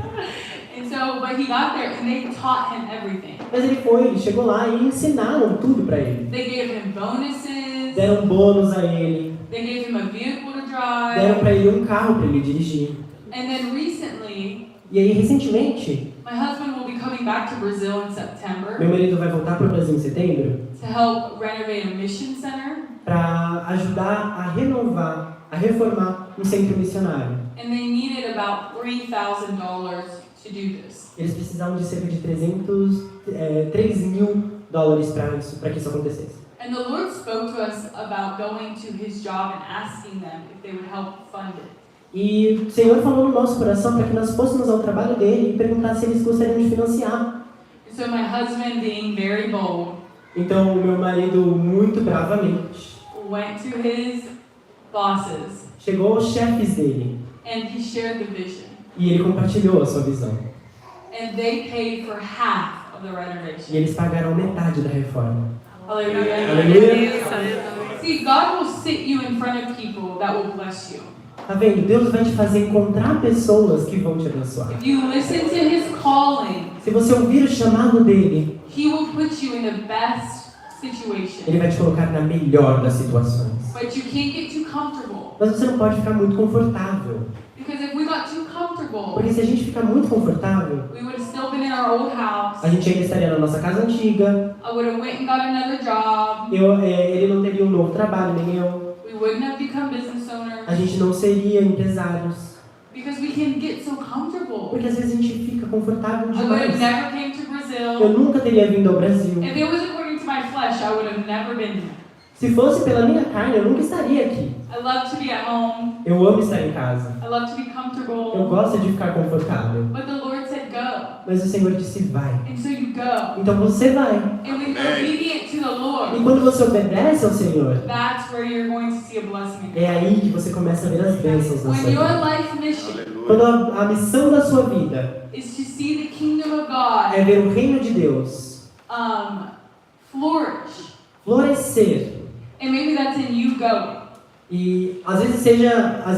S1: And so, but he got there and they taught him everything.
S2: Mas ele chegou lá e ensinaram tudo pra ele.
S1: They gave him bonuses.
S2: Deram bônus a ele,
S1: They gave him a vehicle to
S2: deram
S1: drive.
S2: pra ele um carro pra ele dirigir.
S1: And then recently,
S2: E aí, recentemente,
S1: my husband will be coming back to Brazil in September
S2: meu marido vai voltar pro Brasil em setembro
S1: to help renovate a mission center.
S2: para ajudar a renovar, a reformar um centro missionário.
S1: And they needed about $3,000 to do this.
S2: Eles precisavam de cerca de $3 mil para que isso acontecesse.
S1: And the Lord spoke to us about going to his job and asking them if they would help fund it.
S2: E o Senhor falou no nosso coração para que nós fôssemos ao trabalho dele e perguntar se eles gostariam de financiar.
S1: And so my husband, being very bold,
S2: Então, o meu marido, muito bravamente,
S1: went to his bosses
S2: chegou aos chefes dele
S1: and he shared the vision.
S2: e ele compartilhou a sua visão.
S1: And they paid for half of the
S2: E
S1: renovation.
S2: eles pagaram metade da reforma.
S1: Hallelujah.
S2: Aleluia.
S1: See, God will sit you in front of people that will bless you.
S2: Tá vendo? Deus vai te fazer encontrar pessoas que vão te abençoar.
S1: If you listen to his calling,
S2: Se você ouvir o chamado dele,
S1: he will put you in the best situation.
S2: ele vai te colocar na melhor das situações.
S1: But you can't get too comfortable.
S2: Mas você não pode ficar muito confortável.
S1: Because if we got too comfortable,
S2: Porque se a gente ficar muito confortável,
S1: we would have still been in our old house.
S2: a gente ainda estaria na nossa casa antiga,
S1: I would have went and got another job.
S2: ele não teria um novo trabalho, nem eu.
S1: We wouldn't have become business
S2: A
S1: owners.
S2: gente não seria empresários.
S1: Because we can get so comfortable.
S2: Porque às vezes a gente fica confortável
S1: I would have
S2: demais.
S1: never came to
S2: Eu
S1: Brazil.
S2: nunca teria vindo ao Brasil.
S1: If it was according to my flesh, I would have never been here.
S2: Se fosse pela minha carne, eu nunca estaria aqui.
S1: I love to be at home.
S2: Eu amo estar em casa.
S1: I love to be
S2: Eu
S1: comfortable.
S2: gosto de ficar confortável.
S1: But the Lord said go.
S2: Mas o Senhor disse, vai.
S1: And so you go.
S2: Então você vai.
S1: And when you're obedient to the
S2: E
S1: Lord,
S2: quando você obedece ao Senhor,
S1: that's where you're going to see a blessing.
S2: é aí que você começa a ver as bênçãos na sua
S1: When your
S2: vida.
S1: life mission
S2: Quando a missão da sua vida
S1: is to see the kingdom of God
S2: é ver o reino de Deus
S1: flourish,
S2: florescer,
S1: and maybe that's in you going.
S2: e às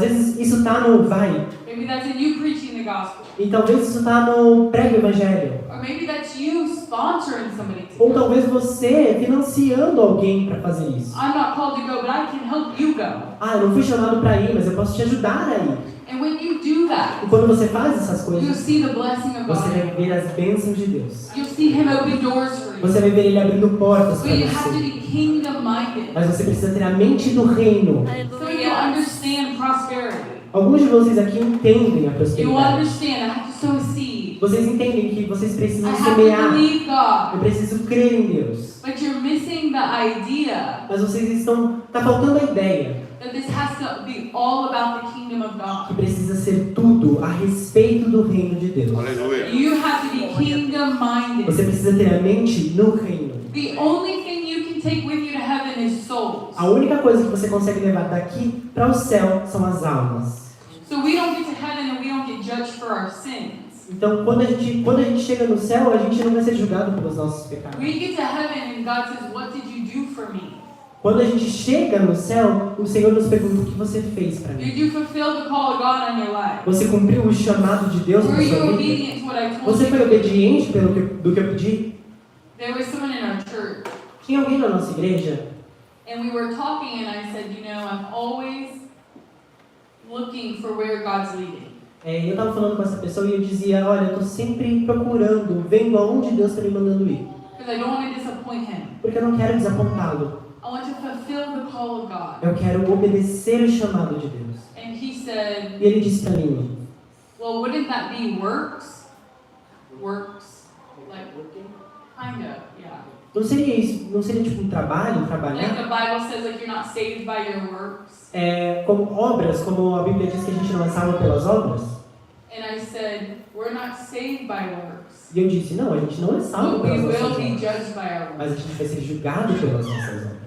S2: vezes isso tá no vai,
S1: Maybe that's in you preaching the gospel.
S2: e talvez isso tá no prego evangelho,
S1: Or maybe that's you sponsoring somebody to
S2: ou
S1: go.
S2: talvez você financiando alguém para fazer isso.
S1: I'm not called to go, but I can help you go.
S2: Ah, eu não fui chamado para ir, mas eu posso te ajudar a ir.
S1: And when you do that,
S2: E quando você faz essas
S1: you'll
S2: coisas,
S1: see the blessing of
S2: você vai
S1: God.
S2: ver as bênçãos de Deus.
S1: You'll see Him open doors for you.
S2: Você vai ver Ele abrindo portas
S1: But
S2: para
S1: you have to
S2: você.
S1: be kingdom minded.
S2: Mas você precisa ter a mente do reino.
S1: So you understand prosperity.
S2: Alguns de vocês aqui entendem a
S1: You
S2: prosperidade.
S1: understand I have to sow a seed.
S2: Vocês entendem que vocês
S1: I
S2: precisam
S1: have to
S2: semear.
S1: believe God.
S2: Eu preciso crer em Deus.
S1: But you're missing the idea
S2: Mas vocês tá faltando a ideia
S1: that this has to be all about the kingdom of
S2: que
S1: God.
S2: precisa ser tudo a respeito do reino de Deus.
S3: Aleluia.
S1: You have to be kingdom minded.
S2: Você precisa ter a mente no reino.
S1: The only thing you can take with you to heaven is souls.
S2: A única coisa que você consegue levar daqui para o céu são as almas.
S1: So we don't get to heaven and we don't get judged for our sins.
S2: Então, quando a gente chega no céu, a gente não vai ser julgado pelos nossos pecados.
S1: We get to heaven and God says, "What did you do for me?
S2: Quando a gente chega no céu, o Senhor nos pergunta o que você fez para mim.
S1: Did you fulfill the call of God on your life?
S2: Você cumpriu o chamado de Deus
S1: Were
S2: na
S1: you
S2: sua vida?
S1: obedient to what I told
S2: Você
S1: you?
S2: foi obediente do que eu pedi?
S1: There was someone in our church,
S2: Tinha alguém na nossa igreja
S1: and we were talking, and I said, I'm always looking for where God's leading.
S2: eu estava falando com essa pessoa e eu dizia, olha, eu estou sempre procurando, vendo aonde Deus está me mandando ir.
S1: Because I don't want to disappoint Him.
S2: Porque eu não quero desapontá-lo.
S1: I want to fulfill the call of God.
S2: Eu quero obedecer o chamado de Deus.
S1: And he said,
S2: E ele disse para mim,
S1: well, wouldn't that be works? Works? Like, kind of, yeah.
S2: não seria isso, não seria tipo um trabalho,
S1: Like
S2: trabalhar?
S1: the Bible says, like you're not saved by your works.
S2: Como obras, como a Bíblia diz que a gente não é salvo pelas obras.
S1: And I said, we're not saved by works.
S2: E eu disse, não, a gente não é salvo
S1: But we
S2: pelas
S1: will
S2: nossas
S1: be
S2: obras.
S1: judged by our
S2: Mas a
S1: works.
S2: gente vai ser julgado pelas nossas obras.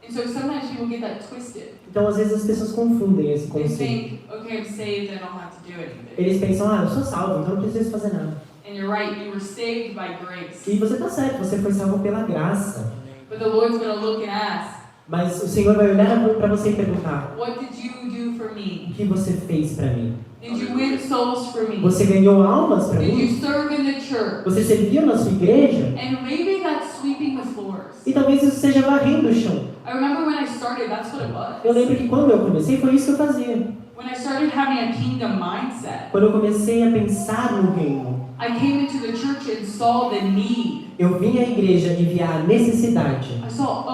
S1: And so sometimes people get that twisted.
S2: Então, às vezes, as pessoas confundem esse
S1: They
S2: conceito.
S1: think, okay, I'm saved, I don't have to do anything.
S2: Eles pensam, eu sou salvo, então não preciso fazer nada.
S1: And you're right, you were saved by grace.
S2: E você está certo, você foi salvo pela graça.
S1: But the Lord's going to look and ask,
S2: Mas o Senhor vai olhar para você e perguntar,
S1: what did you do for me?
S2: o que você fez para mim?
S1: Did you win souls for me?
S2: Você ganhou almas para
S1: Did
S2: mim?
S1: you serve in the church?
S2: Você serviu na sua igreja?
S1: And maybe that's sweeping the floors.
S2: E talvez isso seja varrendo o chão.
S1: I remember when I started, that's what it was.
S2: Eu lembro que quando eu comecei, foi isso que eu fazia.
S1: When I started having a kingdom mindset,
S2: Quando eu comecei a pensar no reino,
S1: I came into the church and saw the need.
S2: eu vim à igreja e via a necessidade.
S1: I saw,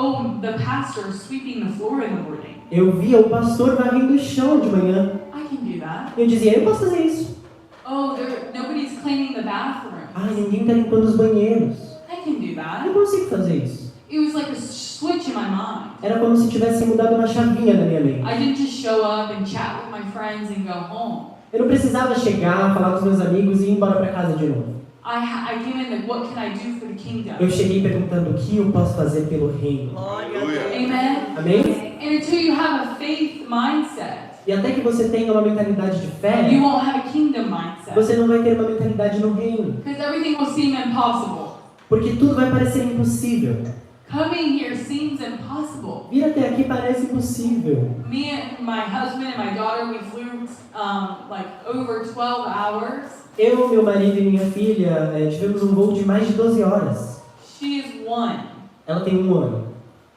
S1: the pastor sweeping the floor in the morning.
S2: Eu via o pastor varrendo o chão de manhã.
S1: I can do that.
S2: E eu dizia, eu posso fazer isso.
S1: Nobody's cleaning the bathroom.
S2: Ninguém está limpando os banheiros.
S1: I can do that.
S2: Eu consigo fazer isso.
S1: It was like a switch in my mind.
S2: Era como se tivesse mudado uma chavinha na minha mente.
S1: I didn't just show up and chat with my friends and go home.
S2: Eu não precisava chegar, falar com os meus amigos e ir embora para casa de novo.
S1: I came in like, what can I do for the kingdom?
S2: Eu cheguei perguntando o que eu posso fazer pelo reino.
S1: Amen?
S2: Amém?
S1: And until you have a faith mindset,
S2: E até que você tenha uma mentalidade de fé,
S1: you won't have a kingdom mindset.
S2: você não vai ter uma mentalidade no reino.
S1: Because everything will seem impossible.
S2: Porque tudo vai parecer impossível.
S1: Coming here seems impossible.
S2: Vir até aqui parece impossível.
S1: Me and my husband and my daughter, we flew like over 12 hours.
S2: Eu, meu marido e minha filha tivemos um voo de mais de 12 horas.
S1: She is 1.
S2: Ela tem 1 ano.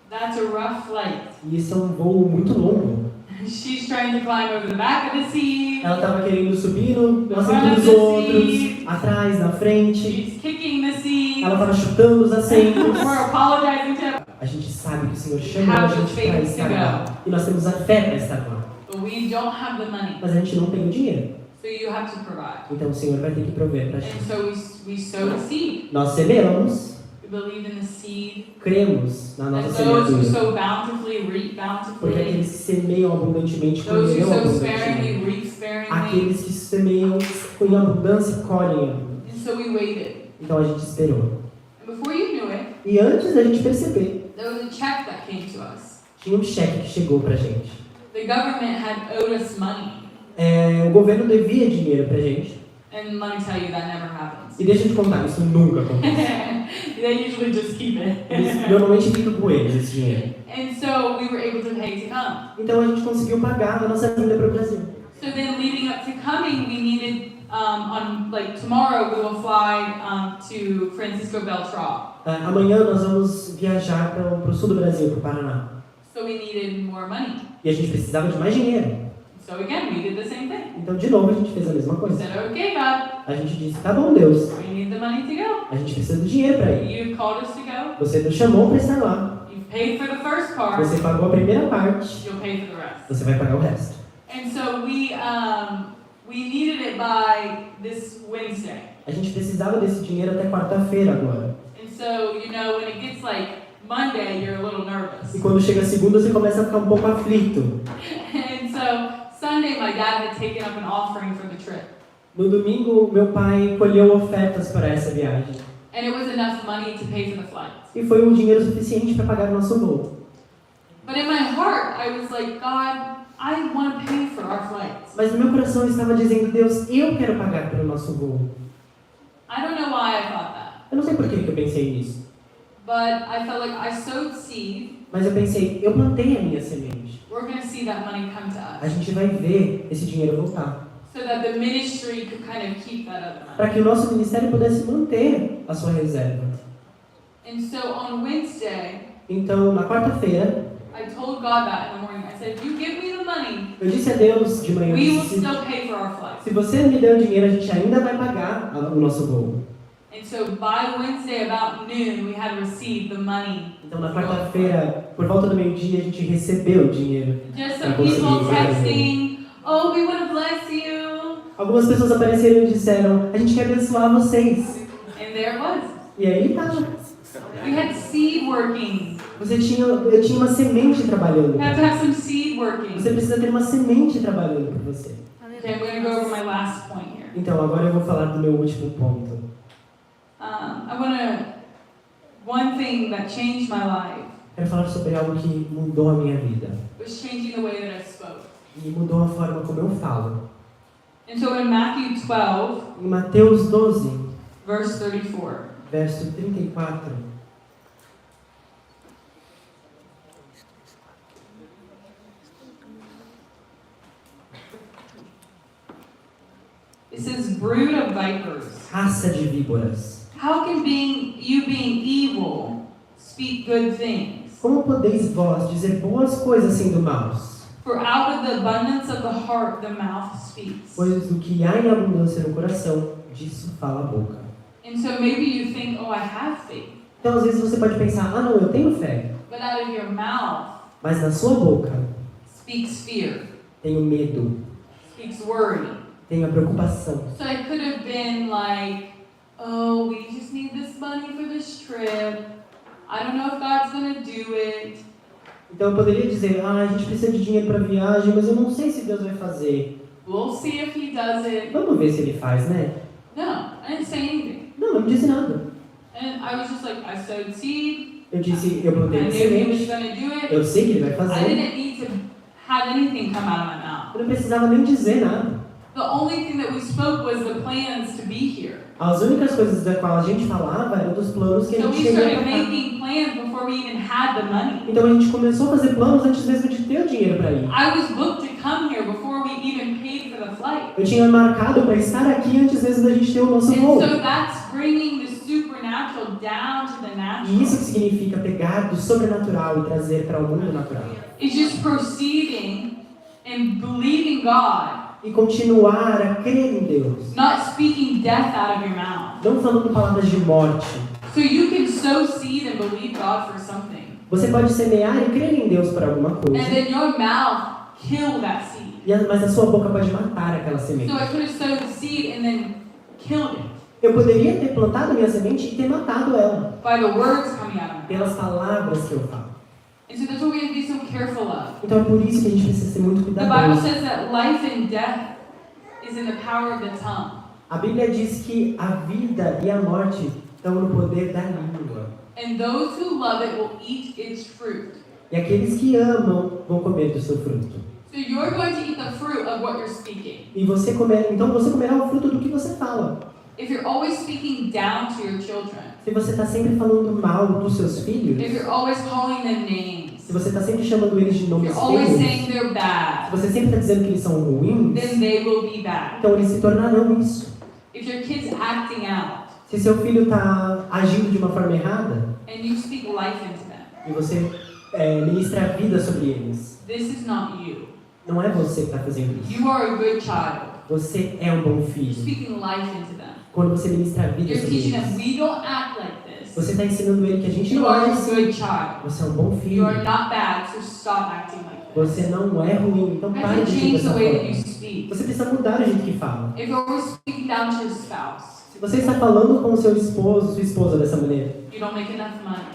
S1: That's a rough flight.
S2: E esse é um voo muito longo.
S1: She's trying to climb over the back of the seat.
S2: Ela estava querendo subir no assento dos outros, atrás, na frente.
S1: She's kicking the seat.
S2: Ela estava chutando os assentos.
S1: We're apologizing to her.
S2: A gente sabe que o Senhor chamou a gente para estar lá. E nós temos a fé para estar lá.
S1: But we don't have the money.
S2: Mas a gente não tem o dinheiro.
S1: So you have to provide.
S2: Então o Senhor vai ter que prover para a
S1: And
S2: gente.
S1: so we sow the seed.
S2: Nós semeamos,
S1: We believe in the seed.
S2: cremos na
S1: And
S2: nossa
S1: those who
S2: semeadura.
S1: sow bountifully reap
S2: Porque
S1: bountifully.
S2: aqueles que semeiam abundantemente
S1: Those who
S2: colherão
S1: sow sparingly
S2: abundantemente.
S1: reap sparingly.
S2: Aqueles que semeiam com abundância colhem.
S1: And so we waited.
S2: Então a gente esperou.
S1: And before you knew it,
S2: E antes da gente perceber,
S1: there was a check that came to us.
S2: tinha um cheque que chegou pra gente.
S1: The government had owed us money.
S2: O governo devia dinheiro pra gente.
S1: And let me tell you, that never happens.
S2: E deixa eu te contar, isso nunca acontece.
S1: They usually just keep it.
S2: Eles normalmente ficam com eles, esse dinheiro.
S1: And so we were able to pay to come.
S2: Então a gente conseguiu pagar a nossa vinda para o Brasil.
S1: So then leading up to coming, we needed, on like tomorrow we will fly to Francisco Beltrán.
S2: Amanhã nós vamos viajar para o sul do Brasil, para o Paraná.
S1: So we needed more money.
S2: E a gente precisava de mais dinheiro.
S1: So again, we did the same thing.
S2: Então, de novo, a gente fez a mesma
S1: We
S2: coisa.
S1: said, okay, God,
S2: A gente disse, tá bom, Deus,
S1: we need the money to go.
S2: a gente precisa do dinheiro para ir.
S1: You've called us to go.
S2: Você nos chamou para estar lá.
S1: You've paid for the first part.
S2: Você pagou a primeira parte,
S1: You'll pay for the rest.
S2: você vai pagar o resto.
S1: And so we needed it by this Wednesday.
S2: A gente precisava desse dinheiro até quarta-feira agora.
S1: And so, when it gets like Monday, you're a little nervous.
S2: E quando chega segunda, você começa a ficar um pouco aflito.
S1: And so Sunday, my dad had taken up an offering for the trip.
S2: No domingo, meu pai colheu ofertas para essa viagem.
S1: And it was enough money to pay for the flight.
S2: E foi um dinheiro suficiente para pagar o nosso voo.
S1: But in my heart, I was like, God, I want to pay for our flights.
S2: Mas no meu coração eu estava dizendo, Deus, eu quero pagar pelo nosso voo.
S1: I don't know why I thought that.
S2: Eu não sei por que eu pensei nisso.
S1: But I felt like I sowed seed.
S2: Mas eu pensei, eu plantei a minha semente.
S1: We're going to see that money come to
S2: A
S1: us.
S2: gente vai ver esse dinheiro voltar.
S1: So that the ministry could kind of keep that other money.
S2: Para que o nosso ministério pudesse manter a sua reserva.
S1: And so on Wednesday,
S2: Então, na quarta-feira,
S1: I told God that in the morning. I said, if you give me the money,
S2: eu disse a Deus de manhã,
S1: we will
S2: se
S1: still pay for our flight.
S2: você me der o dinheiro, a gente ainda vai pagar o nosso voo.
S1: And so by Wednesday about noon, we had received the money.
S2: Então, na quarta-feira, por volta do meio-dia, a gente recebeu o dinheiro.
S1: Just some people texting, oh, we want to bless you.
S2: Algumas pessoas apareceram e disseram, a gente quer abençoar vocês.
S1: And there it was.
S2: E aí estava.
S1: We had seed working.
S2: Eu tinha uma semente trabalhando.
S1: You have to have some seed working.
S2: Você precisa ter uma semente trabalhando por você.
S1: Okay, I'm going to go over my last point here.
S2: Então, agora eu vou falar do meu último ponto.
S1: One thing that changed my life
S2: Quero falar sobre algo que mudou a minha vida.
S1: was changing the way that I spoke.
S2: E mudou a forma como eu falo.
S1: And so in Matthew 12,
S2: Em Mateus 12,
S1: verse 34,
S2: verso 34,
S1: it says, brood of vipers.
S2: raça de víboras.
S1: How can you being evil speak good things?
S2: Como podeis vós dizer boas coisas sendo maus?
S1: For out of the abundance of the heart the mouth speaks.
S2: Pois do que há em abundância no coração, disso fala a boca.
S1: And so maybe you think, oh, I have faith.
S2: Então, às vezes você pode pensar, não, eu tenho fé.
S1: But out of your mouth
S2: Mas na sua boca,
S1: speaks fear,
S2: tenho medo,
S1: speaks worry.
S2: tenho a preocupação.
S1: So it could have been like, oh, we just need this money for this trip. I don't know if God's going to do it.
S2: Então eu poderia dizer, a gente precisa de dinheiro para viagem, mas eu não sei se Deus vai fazer.
S1: We'll see if he does it.
S2: Vamos ver se ele faz, né?
S1: No, I didn't say anything.
S2: Não, eu não disse nada.
S1: And I was just like, I sowed seed.
S2: Eu disse, eu plantei
S1: I knew he was
S2: semente,
S1: going to do it.
S2: eu sei que ele vai
S1: I
S2: fazer.
S1: didn't need to have anything come out of my mouth.
S2: Eu não precisava nem dizer nada.
S1: The only thing that we spoke was the plans to be here.
S2: As únicas coisas da qual a gente falava eram dos planos que a
S1: So
S2: gente
S1: we
S2: tinha
S1: started
S2: pra cá.
S1: making plans before we even had the money.
S2: Então a gente começou a fazer planos antes mesmo de ter o dinheiro para ir.
S1: I was booked to come here before we even paid for the flight.
S2: Eu tinha marcado para estar aqui antes mesmo da gente ter o nosso voo.
S1: And so that's bringing the supernatural down to the natural.
S2: E isso que significa pegar do sobrenatural e trazer para o mundo natural.
S1: It's just proceeding and believing God,
S2: E continuar a crer em Deus.
S1: not speaking death out of your mouth.
S2: Não falando palavras de morte.
S1: So you can sow seed and believe God for something.
S2: Você pode semear e crer em Deus por alguma
S1: And
S2: coisa.
S1: then your mouth kill that seed.
S2: Mas a sua boca pode matar aquela semente.
S1: So I could have sowed seed and then killed it
S2: Eu poderia ter plantado a minha semente e ter matado ela.
S1: by the words coming out of me.
S2: Pelas palavras que eu falo.
S1: And so that's what we have to be so careful of.
S2: Então é por isso que a gente precisa ser muito
S1: The Bible
S2: cuidadoso.
S1: says that life and death is in the power of the tongue.
S2: A Bíblia diz que a vida e a morte estão no poder da língua.
S1: And those who love it will eat its fruit.
S2: E aqueles que amam vão comer do seu fruto.
S1: So you're going to eat the fruit of what you're speaking.
S2: E você então você comerá o fruto do que você fala.
S1: If you're always speaking down to your children,
S2: Se você está sempre falando mal dos seus filhos,
S1: if you're always calling them names,
S2: se você está sempre chamando eles de
S1: if
S2: nomes
S1: you're always
S2: feios,
S1: saying they're
S2: se
S1: bad,
S2: você sempre está dizendo que eles são ruins,
S1: then they will be bad.
S2: então eles se tornarão isso.
S1: If your kid's acting out
S2: Se seu filho está agindo de uma forma errada
S1: and you speak life into them,
S2: e você ministra a vida sobre eles,
S1: this is not you.
S2: não é você que está fazendo isso.
S1: You are a good child.
S2: Você é um bom
S1: You're
S2: filho.
S1: speaking life into them.
S2: Quando você ministra a vida
S1: You're
S2: sobre
S1: teaching them
S2: eles,
S1: we don't act like this.
S2: você está ensinando ele que a gente
S1: You
S2: não
S1: are
S2: é
S1: a
S2: assim.
S1: good child.
S2: Você é um bom
S1: You
S2: filho.
S1: are not bad, so stop acting like this.
S2: Você não é ruim, então
S1: You
S2: pare
S1: have to
S2: de
S1: change
S2: ser
S1: the way that
S2: dessa
S1: you
S2: forma.
S1: speak.
S2: Você precisa mudar o jeito que fala.
S1: If you're always speaking down to your spouse,
S2: Se você está falando com seu esposo, sua esposa dessa maneira,
S1: you don't make enough money.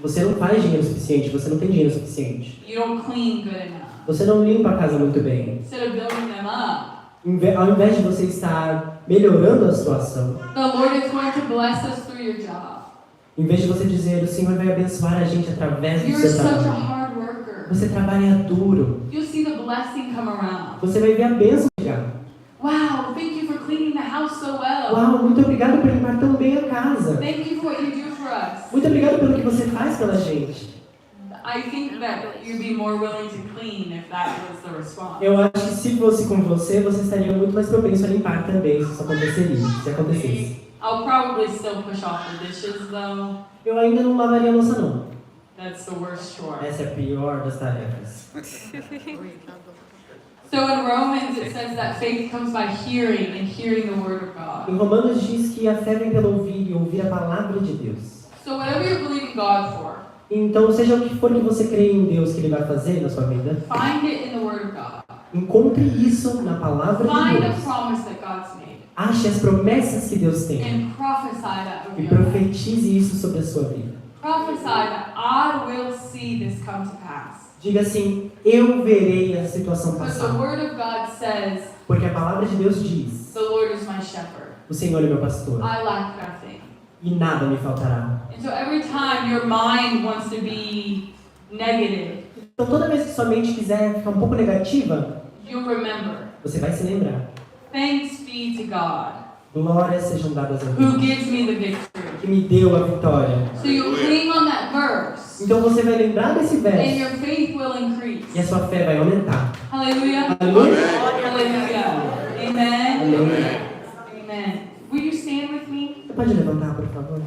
S2: você não faz dinheiro suficiente, você não tem dinheiro suficiente.
S1: You don't clean good enough.
S2: Você não limpa a casa muito bem.
S1: Instead of building them up,
S2: Ao invés de você estar melhorando a situação,
S1: the Lord is going to bless us through your job.
S2: em vez de você dizer, o Senhor vai abençoar a gente através do
S1: You're
S2: seu
S1: such a
S2: trabalho.
S1: hard worker.
S2: Você trabalha duro.
S1: You'll see the blessing come around.
S2: Você vai ver a bênção chegar.
S1: Wow, thank you for cleaning the house so well.
S2: Uau, muito obrigado por limpar tão bem a casa.
S1: Thank you for what you do for us.
S2: Muito obrigado pelo que você faz pela gente.
S1: I think that you'd be more willing to clean if that was the response.
S2: Eu acho que se fosse com você, você estaria muito mais propenso a limpar também, se isso acontecesse.
S1: I'll probably still push off the dishes though.
S2: Eu ainda não lavaria a louça, não.
S1: That's the worst chore.
S2: Essa é a pior das tarefas.
S1: So in Romans it says that faith comes by hearing and hearing the word of God.
S2: Em Romanos diz que a fé vem pelo ouvir e ouvir a palavra de Deus.
S1: So whatever you're believing God for,
S2: Então, seja o que for que você crê em Deus que Ele vai fazer na sua vida,
S1: find it in the word of God.
S2: encontre isso na palavra de
S1: Find a
S2: Deus.
S1: promise that God's made
S2: Ache as promessas que Deus tem
S1: and prophesy that over
S2: e
S1: your life.
S2: profetize isso sobre a sua vida.
S1: Prophesy that I will see this come to pass.
S2: Diga assim, eu verei a situação
S1: Because the
S2: passar.
S1: word of God says,
S2: Porque a palavra de Deus diz,
S1: the Lord is my shepherd.
S2: o Senhor é meu pastor
S1: I lack nothing.
S2: e nada me faltará.
S1: And so every time your mind wants to be negative,
S2: Então toda vez que sua mente quiser ficar um pouco negativa,
S1: you'll remember,
S2: você vai se lembrar.
S1: thanks be to God
S2: Glórias sejam dadas a
S1: who
S2: Deus,
S1: gives me the victory.
S2: que me deu a vitória.
S1: So you'll cling on that verse
S2: Então você vai lembrar desse
S1: and
S2: verso
S1: your faith will increase.
S2: e a sua fé vai aumentar.
S1: Hallelujah.
S2: Aleluia.
S1: Hallelujah. Amen.
S2: Aleluia.
S1: Amen. Will you stand with me?
S2: Você pode levantar, por favor?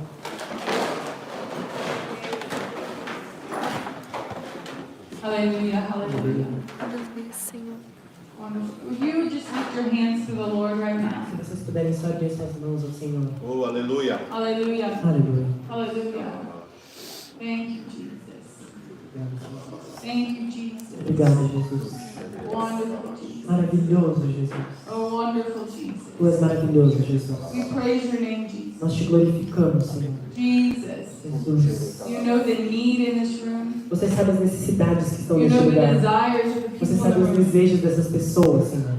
S1: Hallelujah. Hallelujah.
S3: Aleluia, Senhor.
S1: Wonderful. Would you just lift your hands to the Lord right now?
S2: Se vocês puderem só abrir suas mãos ao Senhor.
S4: Oh, aleluia.
S1: Hallelujah.
S2: Aleluia.
S1: Hallelujah. Thank you, Jesus. Thank you, Jesus.
S2: Obrigado, Jesus.
S1: Wonderful Jesus.
S2: Maravilhoso, Jesus.
S1: Oh, wonderful Jesus.
S2: Tu és maravilhoso, Jesus.
S1: We praise your name, Jesus.
S2: Nós te glorificamos, Senhor.
S1: Jesus.
S2: Jesus.
S1: You know the need in this room.
S2: Você sabe as necessidades que estão
S1: You
S2: neste
S1: know the
S2: lugar.
S1: desires of the
S2: Você
S1: people
S2: sabe
S1: in
S2: os
S1: the room.
S2: desejos dessas pessoas, Senhor.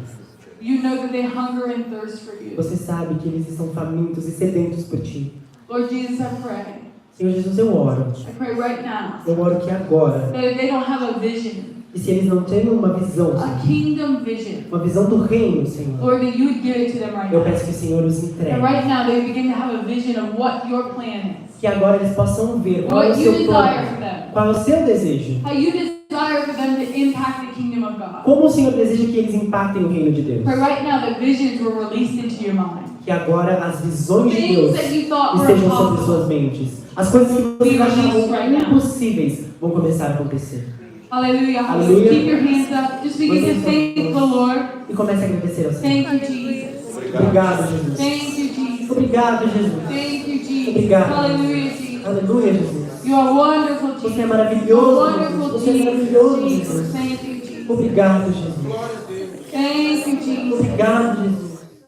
S1: You know that they hunger and thirst for you.
S2: Você sabe que eles estão famintos e sedentos por Ti.
S1: Lord Jesus, I pray.
S2: Senhor Jesus, eu oro.
S1: I pray right now
S2: Eu oro que agora,
S1: that if they don't have a vision,
S2: e se eles não têm uma visão,
S1: a
S2: Senhor,
S1: kingdom vision,
S2: uma visão do reino, Senhor,
S1: Lord, that you would give it to them right
S2: eu
S1: now.
S2: peço que o Senhor os
S1: And
S2: entregue.
S1: right now they begin to have a vision of what your plan is.
S2: Que agora eles possam ver qual é o
S1: What you
S2: seu
S1: desire
S2: plano,
S1: for them.
S2: qual é o seu desejo.
S1: How you desire for them to impact the kingdom of God.
S2: Como o Senhor deseja que eles impactem o reino de Deus.
S1: Pray right now that visions were released into your mind.
S2: Que agora as visões de
S1: Things
S2: Deus
S1: that you thought were
S2: estejam sobre suas
S1: impossible.
S2: mentes. As coisas que vocês achavam impossíveis vão começar a acontecer.
S1: Hallelujah.
S2: Hallelujah.
S1: Keep your hands up. Just begin to thank the Lord.
S2: E comece a agradecer ao Senhor.
S1: Thank you, Jesus.
S2: Obrigado, Jesus.
S1: Thank you, Jesus.
S2: Obrigado, Jesus.
S1: Thank you, Jesus.
S2: Obrigado.
S1: Hallelujah, Jesus.
S2: Aleluia, Jesus.
S1: You are wonderful, Jesus.
S2: Você é
S1: You are
S2: maravilhoso, Jesus.
S1: wonderful,
S2: Você é maravilhoso,
S1: Jesus.
S2: Jesus.
S1: Thank you, Jesus.
S2: Obrigado, Jesus.
S1: Thank you, Jesus.
S2: Obrigado, Jesus.